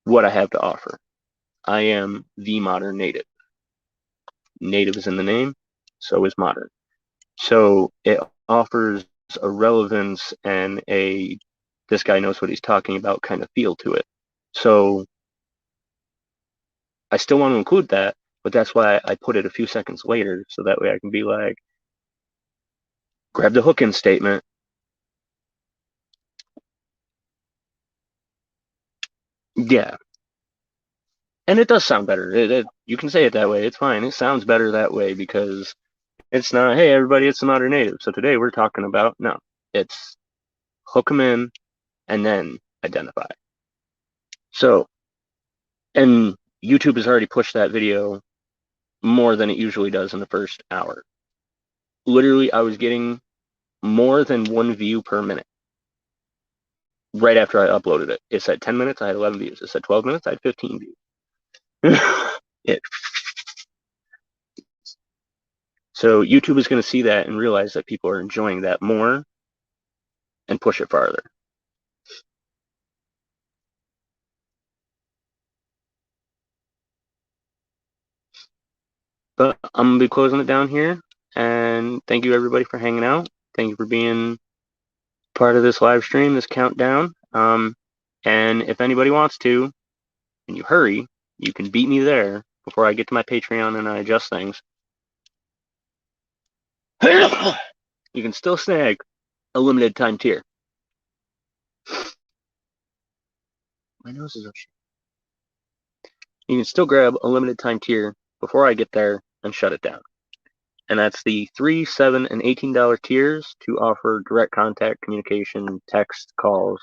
S1: what I have to offer. I am the modern native. Native is in the name, so is modern. So it offers a relevance and a this guy knows what he's talking about kind of feel to it. So I still want to include that, but that's why I put it a few seconds later, so that way I can be like, grab the hook in statement. Yeah. And it does sound better. You can say it that way. It's fine. It sounds better that way because it's not, hey, everybody, it's the modern native. So today we're talking about, no, it's hook them in and then identify. So, and YouTube has already pushed that video more than it usually does in the first hour. Literally, I was getting more than one view per minute right after I uploaded it. It said 10 minutes, I had 11 views. It said 12 minutes, I had 15 views. it, so YouTube is going to see that and realize that people are enjoying that more and push it farther. But I'm going to be closing it down here. And thank you, everybody, for hanging out. Thank you for being part of this live stream, this countdown. And if anybody wants to, and you hurry, you can beat me there before I get to my Patreon and I adjust things. You can still snag a limited time tier. My nose is shit. You can still grab a limited time tier before I get there and shut it down. And that's the $3, $7, and $18 tiers to offer direct contact communication, text, calls,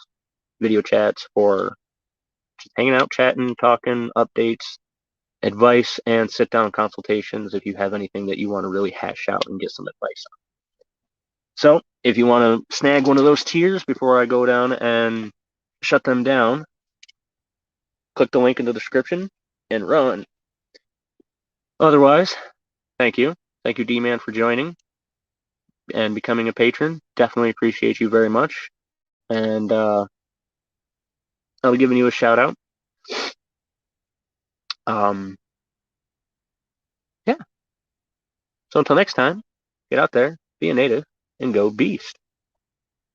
S1: video chats, or just hanging out, chatting, talking, updates, advice, and sit-down consultations if you have anything that you want to really hash out and get some advice on. So if you want to snag one of those tiers before I go down and shut them down, click the link in the description and run. Otherwise, thank you. Thank you, D-Man, for joining and becoming a patron. Definitely appreciate you very much. And I'll be giving you a shout out. Yeah. So until next time, get out there, be a native, and go beast.